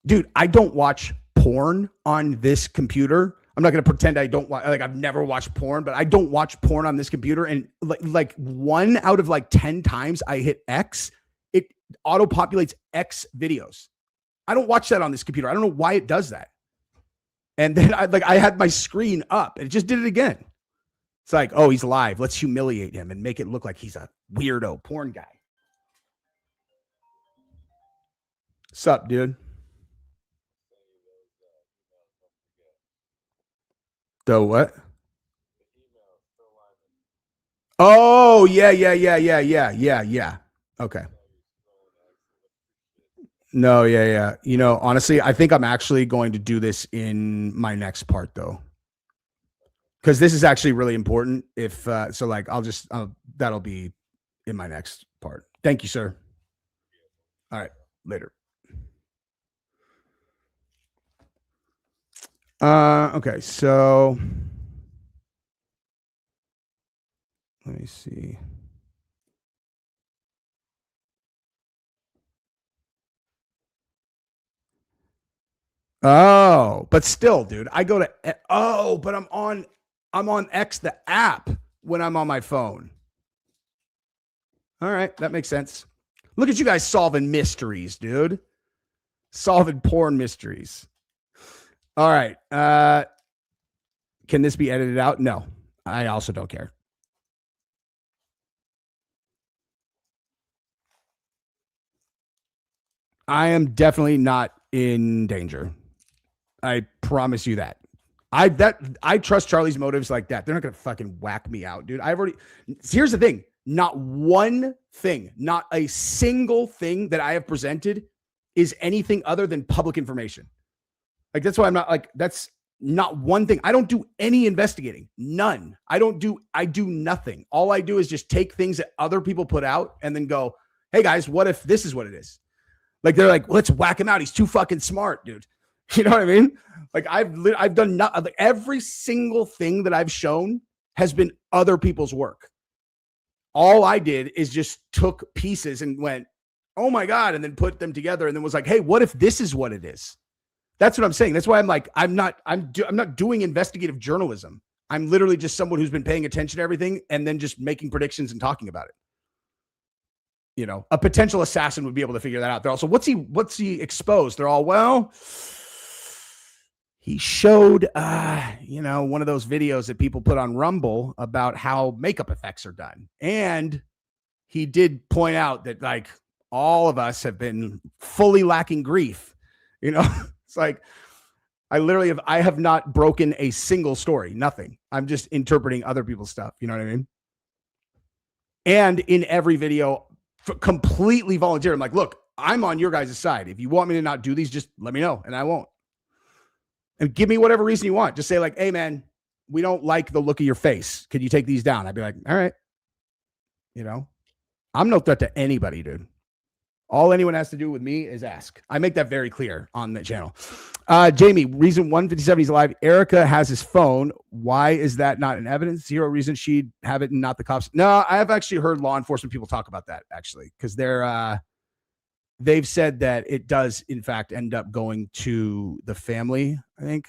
dude, I don't watch porn on this computer. I'm not going to pretend I don't watch, like I've never watched porn, but I don't watch porn on this computer. And like 1 out of like 10 times I hit X, it auto populates X videos. I don't watch that on this computer. I don't know why it does that. And then I had my screen up and it just did it again. It's like, oh, he's live. Let's humiliate him and make it look like he's a weirdo porn guy. Sup, dude? The what? Oh, yeah. Okay. No, yeah. Honestly, I think I'm actually going to do this in my next part though. Because this is actually really important. That'll be in my next part. Thank you, sir. All right, later. Okay, so let me see. Oh, but still, dude, I go to but I'm on X the app when I'm on my phone. All right, that makes sense. Look at you guys solving mysteries, dude. Solving porn mysteries. All right. Can this be edited out? No, I also don't care. I am definitely not in danger. I promise you that. I trust Charlie's motives like that. They're not going to fucking whack me out, dude. Here's the thing. Not one thing, not a single thing that I have presented is anything other than public information. Like, that's why I'm not like, that's not one thing. I don't do any investigating. None. I do nothing. All I do is just take things that other people put out and then go, hey guys, what if this is what it is? Like, they're like, let's whack him out. He's too fucking smart, dude. You know what I mean? Like, I've done not like every single thing that I've shown has been other people's work. All I did is just took pieces and went, oh my God, and then put them together and then was like, hey, what if this is what it is? That's what I'm saying. That's why I'm like, I'm not doing investigative journalism. I'm literally just someone who's been paying attention to everything and then just making predictions and talking about it. You know, a potential assassin would be able to figure that out. They're also, what's he exposed? They're all, well, he showed, one of those videos that people put on Rumble about how makeup effects are done. And he did point out that, like, all of us have been fully lacking grief. It's like, I have not broken a single story, nothing. I'm just interpreting other people's stuff. You know what I mean? And in every video, completely volunteer. I'm like, look, I'm on your guys' side. If you want me to not do these, just let me know and I won't. And give me whatever reason you want. Just say, like, hey, man, we don't like the look of your face. Could you take these down? I'd be like, all right. I'm no threat to anybody, dude. All anyone has to do with me is ask. I make that very clear on the channel. Jamie, reason 157 he's alive. Erika has his phone. Why is that not in evidence? Zero reason she'd have it and not the cops. No, I have actually heard law enforcement people talk about that, actually, because they've said that it does, in fact, end up going to the family, I think.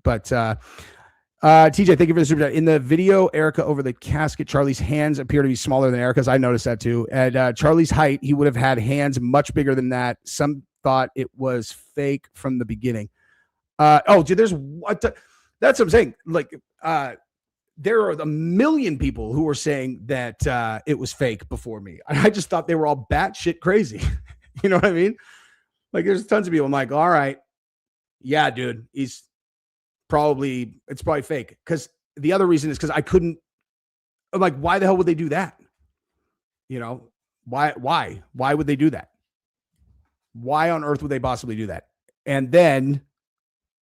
But TJ, thank you for the super chat. In the video, Erika over the casket, Charlie's hands appear to be smaller than Erika's. I noticed that too. At Charlie's height, he would have had hands much bigger than that. Some thought it was fake from the beginning. Dude, that's what I'm saying. Like, there are a million people who were saying that it was fake before me. I just thought they were all batshit crazy. You know what I mean? Like, there's tons of people. I'm like, all right, yeah, dude, it's probably fake. Because the other reason is because I'm like, why the hell would they do that? Why would they do that? Why on earth would they possibly do that? And then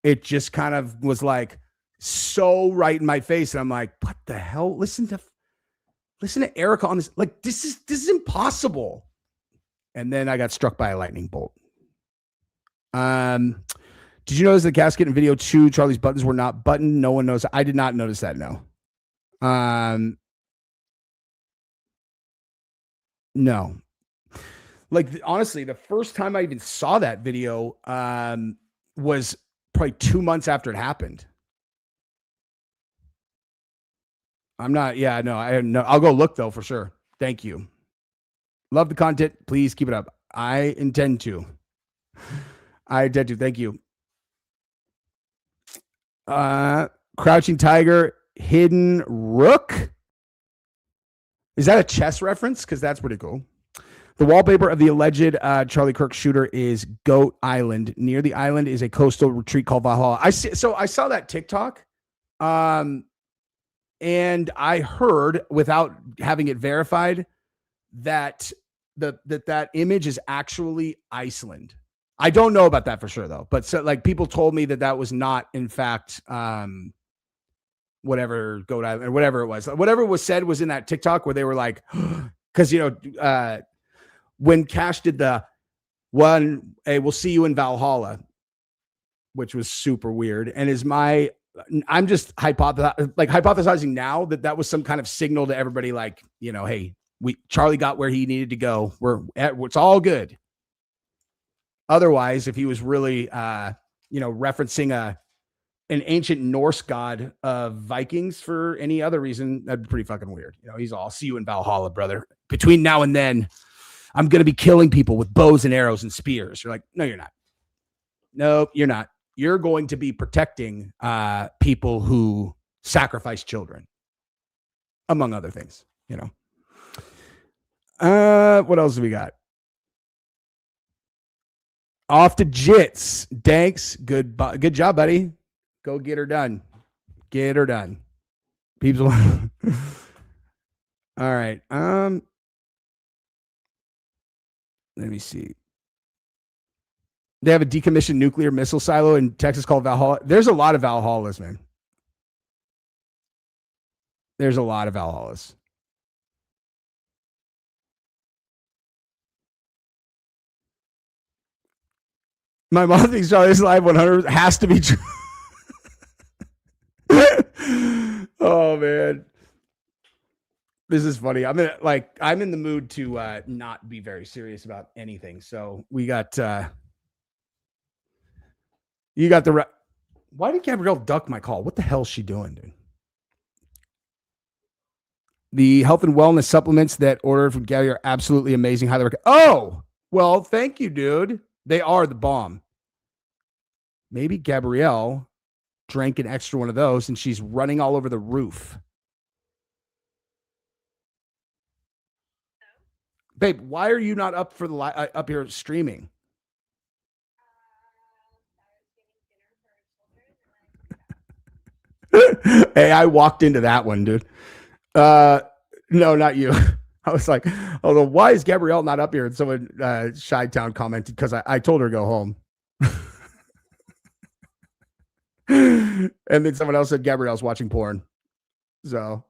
it just kind of was like so right in my face. And I'm like, what the hell? Listen to Erika on this. Like, this is impossible. And then I got struck by a lightning bolt. Did you notice the casket in video 2, Charlie's buttons were not buttoned? No one knows. I did not notice that, no. No. Like, honestly, the first time I even saw that video was probably 2 months after it happened. I'll go look, though, for sure. Thank you. Love the content. Please keep it up. I intend to. Thank you. Crouching Tiger, Hidden Rook. Is that a chess reference? Because that's pretty cool. The wallpaper of the alleged Charlie Kirk shooter is Goat Island. Near the island is a coastal retreat called Valhalla. I saw that TikTok. And I heard, without having it verified, that that image is actually Iceland. I don't know about that for sure, though. But people told me that was not, in fact, whatever Goat Island or whatever it was. Whatever was said was in that TikTok where they were like, because when Cash did the one, hey, we'll see you in Valhalla, which was super weird, and I'm just hypothesizing now that was some kind of signal to everybody, like, hey, Charlie got where he needed to go. It's all good. Otherwise, if he was really, referencing an ancient Norse god of Vikings for any other reason, that'd be pretty fucking weird. He's all, see you in Valhalla, brother. Between now and then, I'm going to be killing people with bows and arrows and spears. You're like, no, you're not. No, you're not. You're going to be protecting people who sacrifice children, among other things, What else do we got? Off to Jits. Danks. Good job, buddy. Go get her done. Get her done. People. All right. Let me see. They have a decommissioned nuclear missile silo in Texas called Valhalla. There's a lot of Valhallas, man. There's a lot of Valhallas. My mom thinks Charlie's live 100 has to be true. Oh man, this is funny. I'm in the mood to not be very serious about anything. So we got you got the. Why did Gabrielle duck my call? What the hell is she doing, dude? The health and wellness supplements that ordered from Gabby are absolutely amazing. Highly recommend. Oh, well, thank you, dude. They are the bomb. Maybe Gabrielle drank an extra one of those, and she's running all over the roof. Babe, why are you not up for the up here streaming? Hey, I walked into that one, dude. No, not you. I was like, although, why is Gabrielle not up here? And someone, Chi-Town commented, because I told her to go home. And then someone else said Gabrielle's watching porn. So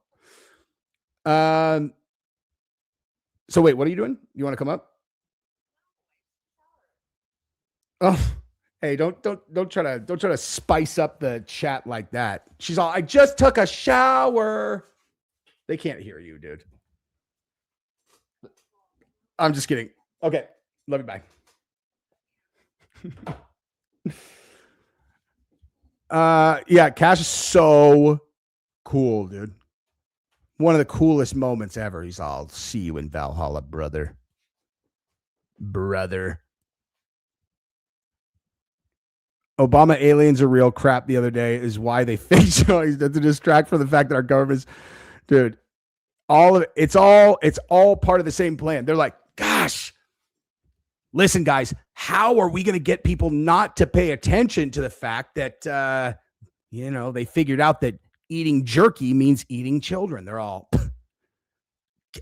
wait, what are you doing? You want to come up? Oh, hey, don't try to spice up the chat like that. She's all, I just took a shower. They can't hear you, dude. I'm just kidding. Okay. Love you. Bye. Yeah, Cash is so cool, dude. One of the coolest moments ever. He's all, see you in Valhalla, brother. Obama aliens are real crap the other day is why they fake noise to distract from the fact that our government's, dude, all of it, it's all part of the same plan. They're like, gosh, listen, guys, how are we going to get people not to pay attention to the fact that, they figured out that eating jerky means eating children. They're all,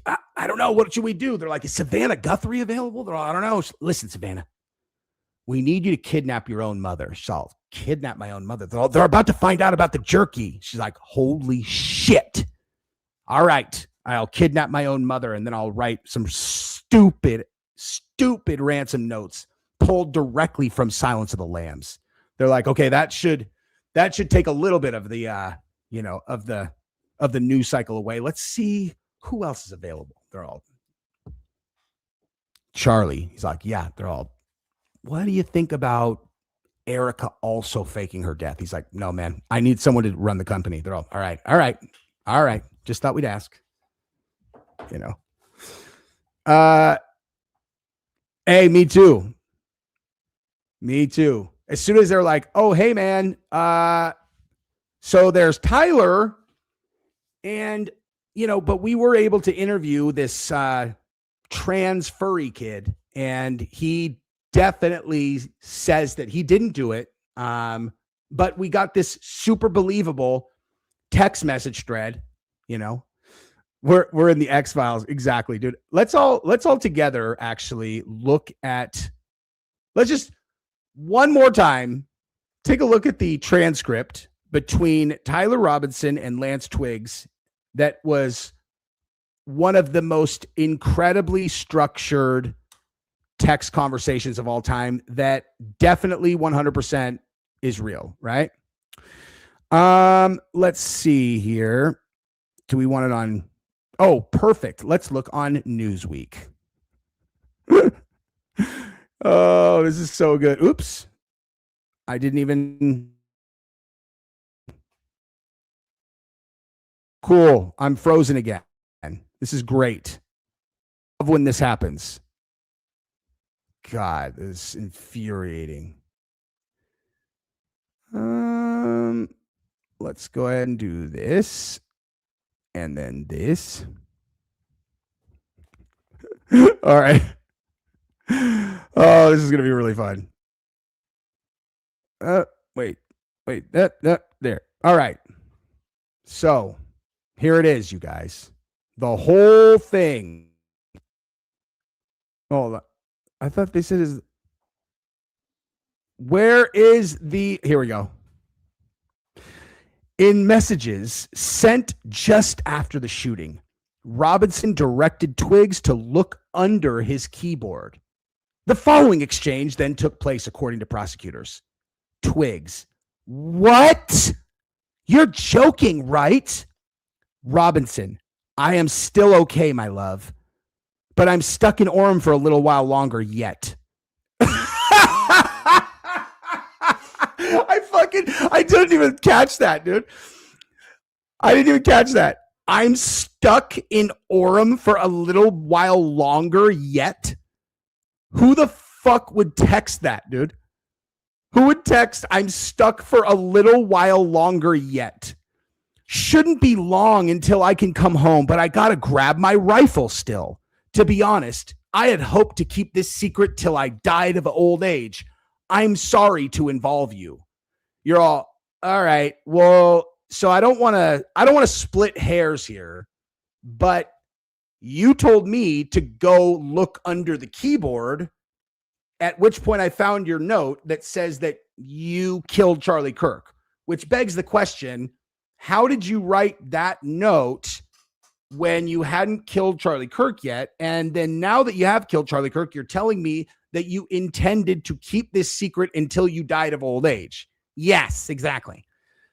I don't know. What should we do? They're like, is Savannah Guthrie available? They're all, I don't know. Listen, Savannah, we need you to kidnap your own mother. She's all, kidnap my own mother. They're about to find out about the jerky. She's like, holy shit. All right. I'll kidnap my own mother, and then I'll write some stupid ransom notes pulled directly from Silence of the Lambs. They're like, okay, that should take a little bit of the of the news cycle away. Let's see who else is available. They're all Charlie. He's like, yeah, they're all, what do you think about Erika also faking her death? He's like, no, man, I need someone to run the company. They're all right. Just thought we'd ask. Hey, me too. As soon as they're like, oh, hey, man, so there's Tyler, and, but we were able to interview this trans furry kid, and he definitely says that he didn't do it. But we got this super believable text message thread, We're in the X-Files. Exactly, dude. Let's all together actually look at, let's just one more time take a look at the transcript between Tyler Robinson and Lance Twiggs. That was one of the most incredibly structured text conversations of all time that definitely 100% is real, right? Let's see here. Do we want it on? Oh, perfect. Let's look on Newsweek. Oh, this is so good. Oops. I didn't even. Cool. I'm frozen again. This is great. Love when this happens. God, this is infuriating. Let's go ahead and do this. And then this. All right. Oh, this is going to be really fun. Wait, there. All right. So here it is, you guys. The whole thing. Oh, I thought they said is. Where is the, here we go. In messages sent just after the shooting, Robinson directed Twiggs to look under his keyboard. The following exchange then took place, according to prosecutors. Twiggs, what? You're joking, right? Robinson, I am still okay, my love, but I'm stuck in Orem for a little while longer yet. I didn't even catch that, dude. I didn't even catch that. I'm stuck in Orem for a little while longer yet. Who the fuck would text that, dude? Who would text, I'm stuck for a little while longer yet. Shouldn't be long until I can come home, but I got to grab my rifle still. To be honest, I had hoped to keep this secret till I died of old age. I'm sorry to involve you. You're all right. Well, so I don't want to split hairs here, but you told me to go look under the keyboard, at which point I found your note that says that you killed Charlie Kirk, which begs the question, how did you write that note when you hadn't killed Charlie Kirk yet? And then now that you have killed Charlie Kirk, you're telling me that you intended to keep this secret until you died of old age. Yes, exactly.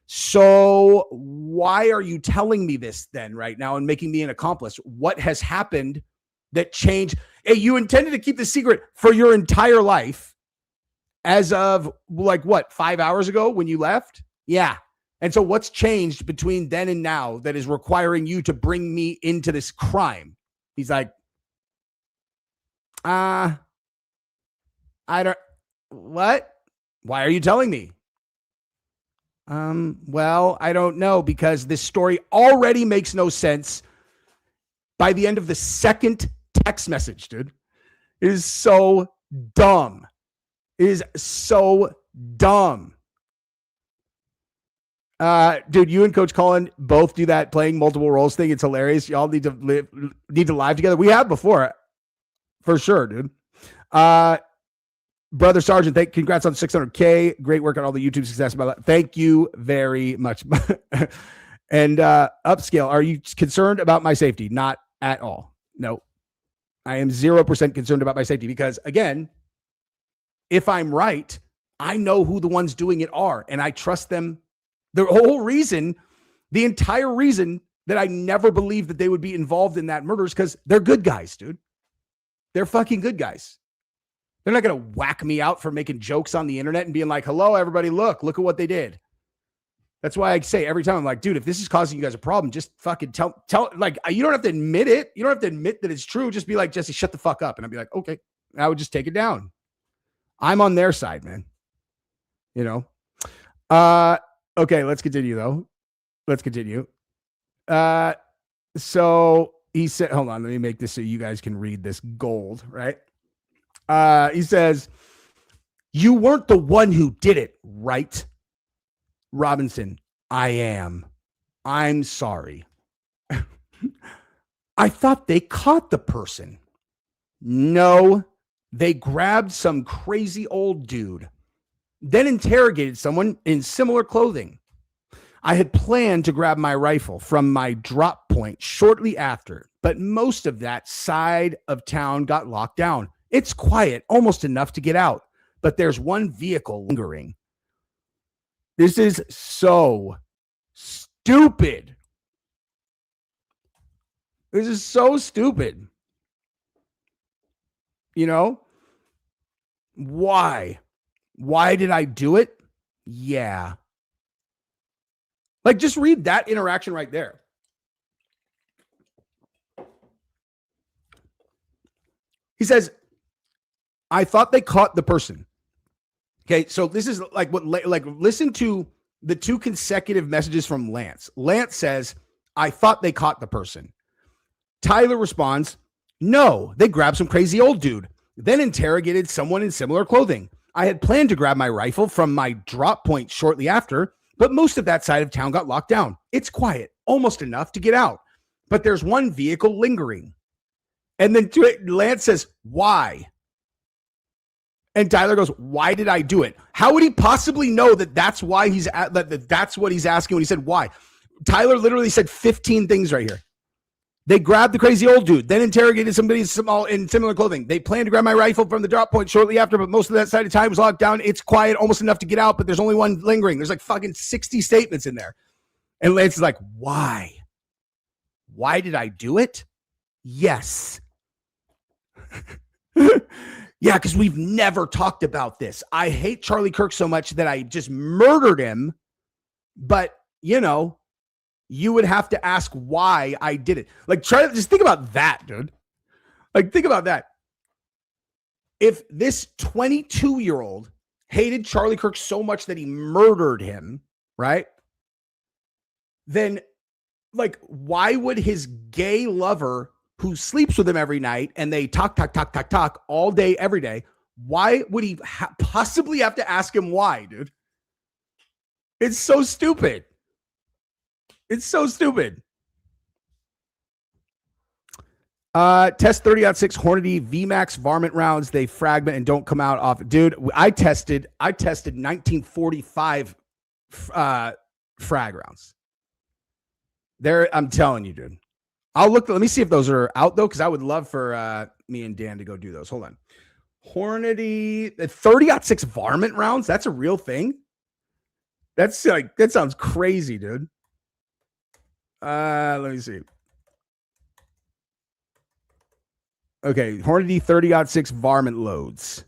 So why are you telling me this then right now and making me an accomplice? What has happened that changed? Hey, you intended to keep the secret for your entire life as of like what, 5 hours ago when you left? Yeah. And so what's changed between then and now that is requiring you to bring me into this crime? He's like, I don't, what? Why are you telling me? Well, I don't know, because this story already makes no sense by the end of the second text message, dude. It is so dumb. It is so dumb. Dude, you and Coach Colin both do that playing multiple roles thing. It's hilarious. Y'all need to live together. We have before, for sure, dude. Brother Sergeant, congrats on 600K. Great work on all the YouTube success. Thank you very much. And Upscale, are you concerned about my safety? Not at all. No, I am 0% concerned about my safety because, again, if I'm right, I know who the ones doing it are, and I trust them. The whole reason, the entire reason that I never believed that they would be involved in that murder is because they're good guys, dude. They're fucking good guys. They're not going to whack me out for making jokes on the internet and being like, hello, everybody, look at what they did. That's why I say every time, I'm like, dude, if this is causing you guys a problem, just fucking tell, like, you don't have to admit it. You don't have to admit that it's true. Just be like, Jesse, shut the fuck up. And I'd be like, okay, I would just take it down. I'm on their side, man. You know? Okay, let's continue though. Let's continue. So he said, hold on, let me make this so you guys can read this gold, right? He says, you weren't the one who did it, right? Robinson, I am. I'm sorry. I thought they caught the person. No, they grabbed some crazy old dude, then interrogated someone in similar clothing. I had planned to grab my rifle from my drop point shortly after, but most of that side of town got locked down. It's quiet, almost enough to get out, but there's one vehicle lingering. This is so stupid. This is so stupid. You know? Why? Why did I do it? Yeah. Like, just read that interaction right there. He says, I thought they caught the person. Okay, so this is like listen to the two consecutive messages from Lance. Lance says, I thought they caught the person. Tyler responds, no, they grabbed some crazy old dude, then interrogated someone in similar clothing. I had planned to grab my rifle from my drop point shortly after, but most of that side of town got locked down. It's quiet, almost enough to get out, but there's one vehicle lingering. And then to it, Lance says, why? And Tyler goes, why did I do it? How would he possibly know that that's why that's what he's asking when he said why? Tyler literally said 15 things right here. They grabbed the crazy old dude, then interrogated somebody in similar clothing. They planned to grab my rifle from the drop point shortly after, but most of that side of time was locked down. It's quiet, almost enough to get out, but there's only one lingering. There's like fucking 60 statements in there. And Lance is like, why? Why did I do it? Yes. Yeah, because we've never talked about this. I hate Charlie Kirk so much that I just murdered him. But, you know, you would have to ask why I did it. Like, just think about that, dude. Like, think about that. If this 22-year-old hated Charlie Kirk so much that he murdered him, right? Then, like, why would his gay lover who sleeps with him every night and they talk all day, every day, why would he possibly have to ask him why, dude? It's so stupid. It's so stupid. Test 30.6 Hornady VMAX varmint rounds. They fragment and don't come out off. Dude, I tested 1945 frag rounds. There, I'm telling you, dude. I'll look. Let me see if those are out though, because I would love for me and Dan to go do those. Hold on. Hornady 30.6 varmint rounds. That's a real thing. That's like, that sounds crazy, dude. Let me see. Okay, Hornady 30.6 varmint loads.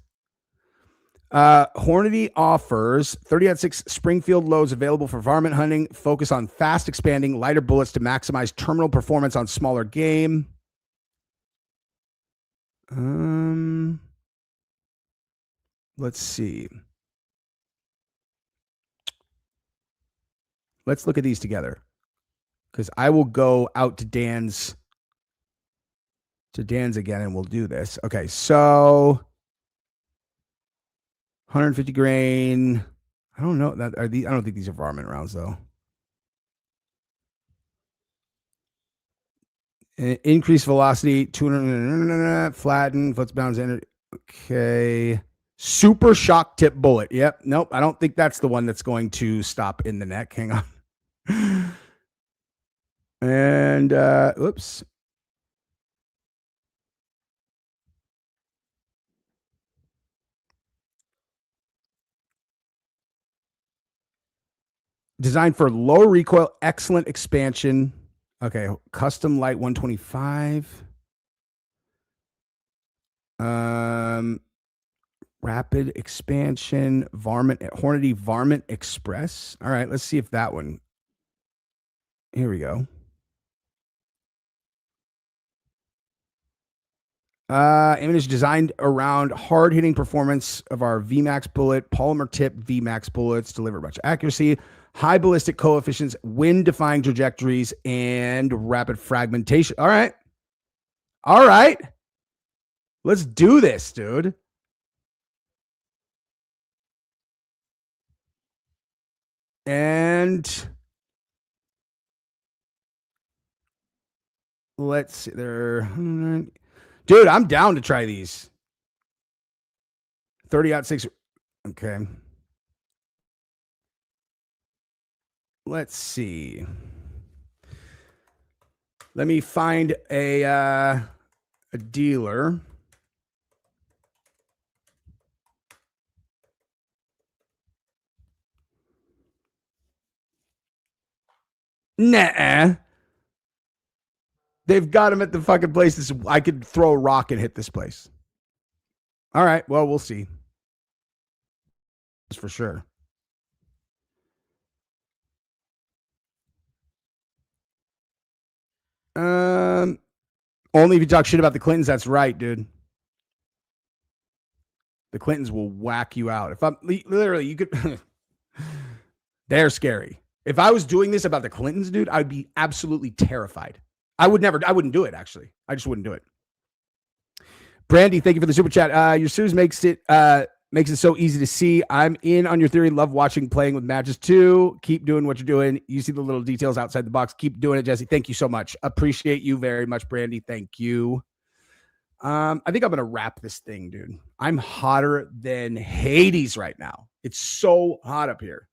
Hornady offers 30.6 Springfield loads available for varmint hunting. Focus on fast expanding, lighter bullets to maximize terminal performance on smaller game. Let's see. Let's look at these together, because I will go out to Dan's again and we'll do this. Okay, so 150 grain. I don't know that are these. I don't think these are varmint rounds though. Increased velocity, 200, flatten, foots bounds, energy. Okay. Super shock tip bullet. Yep. Nope. I don't think that's the one that's going to stop in the neck. Hang on. And oops. Designed for low recoil, excellent expansion. Okay, custom light 125. Rapid expansion, varmint, Hornady Varmint Express. All right, let's see if that one. Here we go. Image designed around hard-hitting performance of our VMAX bullet, polymer tip VMAX bullets, deliver much accuracy, high ballistic coefficients, wind-defying trajectories, and rapid fragmentation. All right. All right. Let's do this, dude. And let's see there. Dude, I'm down to try these. 30.6. Okay. Let's see. Let me find a dealer. Nah. They've got him at the fucking place. I could throw a rock and hit this place. All right. Well, we'll see. That's for sure. Only if you talk shit about the Clintons. That's right, dude. The Clintons will whack you out. If I'm literally, you could. They're scary. If I was doing this about the Clintons, dude, I'd be absolutely terrified. I wouldn't do it, actually. I just wouldn't do it. Brandy, thank you for the super chat. Your series makes it so easy to see. I'm in on your theory. Love watching playing with matches too. Keep doing what you're doing. You see the little details outside the box. Keep doing it, Jesse. Thank you so much. Appreciate you very much, Brandy. Thank you. I think I'm going to wrap this thing, dude. I'm hotter than Hades right now. It's so hot up here.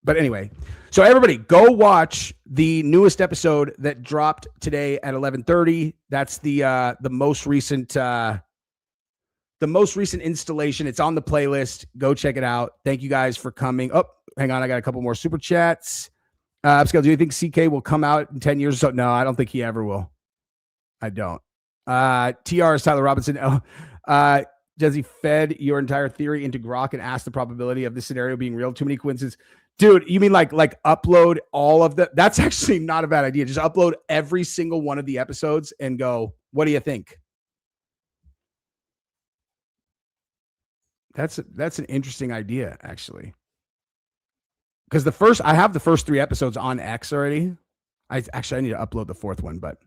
But anyway, so everybody go watch the newest episode that dropped today at 11:30. That's the most recent installation. It's on the playlist. Go check it out. Thank you guys for coming. Oh, hang on. I got a couple more super chats. Upscale, do you think CK will come out in 10 years or so? No, I don't think he ever will. I don't. TR is Tyler Robinson. Jesse fed your entire theory into Grok and asked the probability of this scenario being real. Too many coincidences. Dude, you mean like upload all of the, that's actually not a bad idea. Just upload every single one of the episodes and go, what do you think? That's an interesting idea, actually. Because I have the first 3 episodes on X already. I need to upload the 4th one, but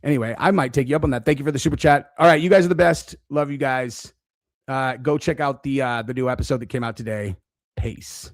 anyway, I might take you up on that. Thank you for the super chat. All right, you guys are the best. Love you guys. Go check out the new episode that came out today. Peace.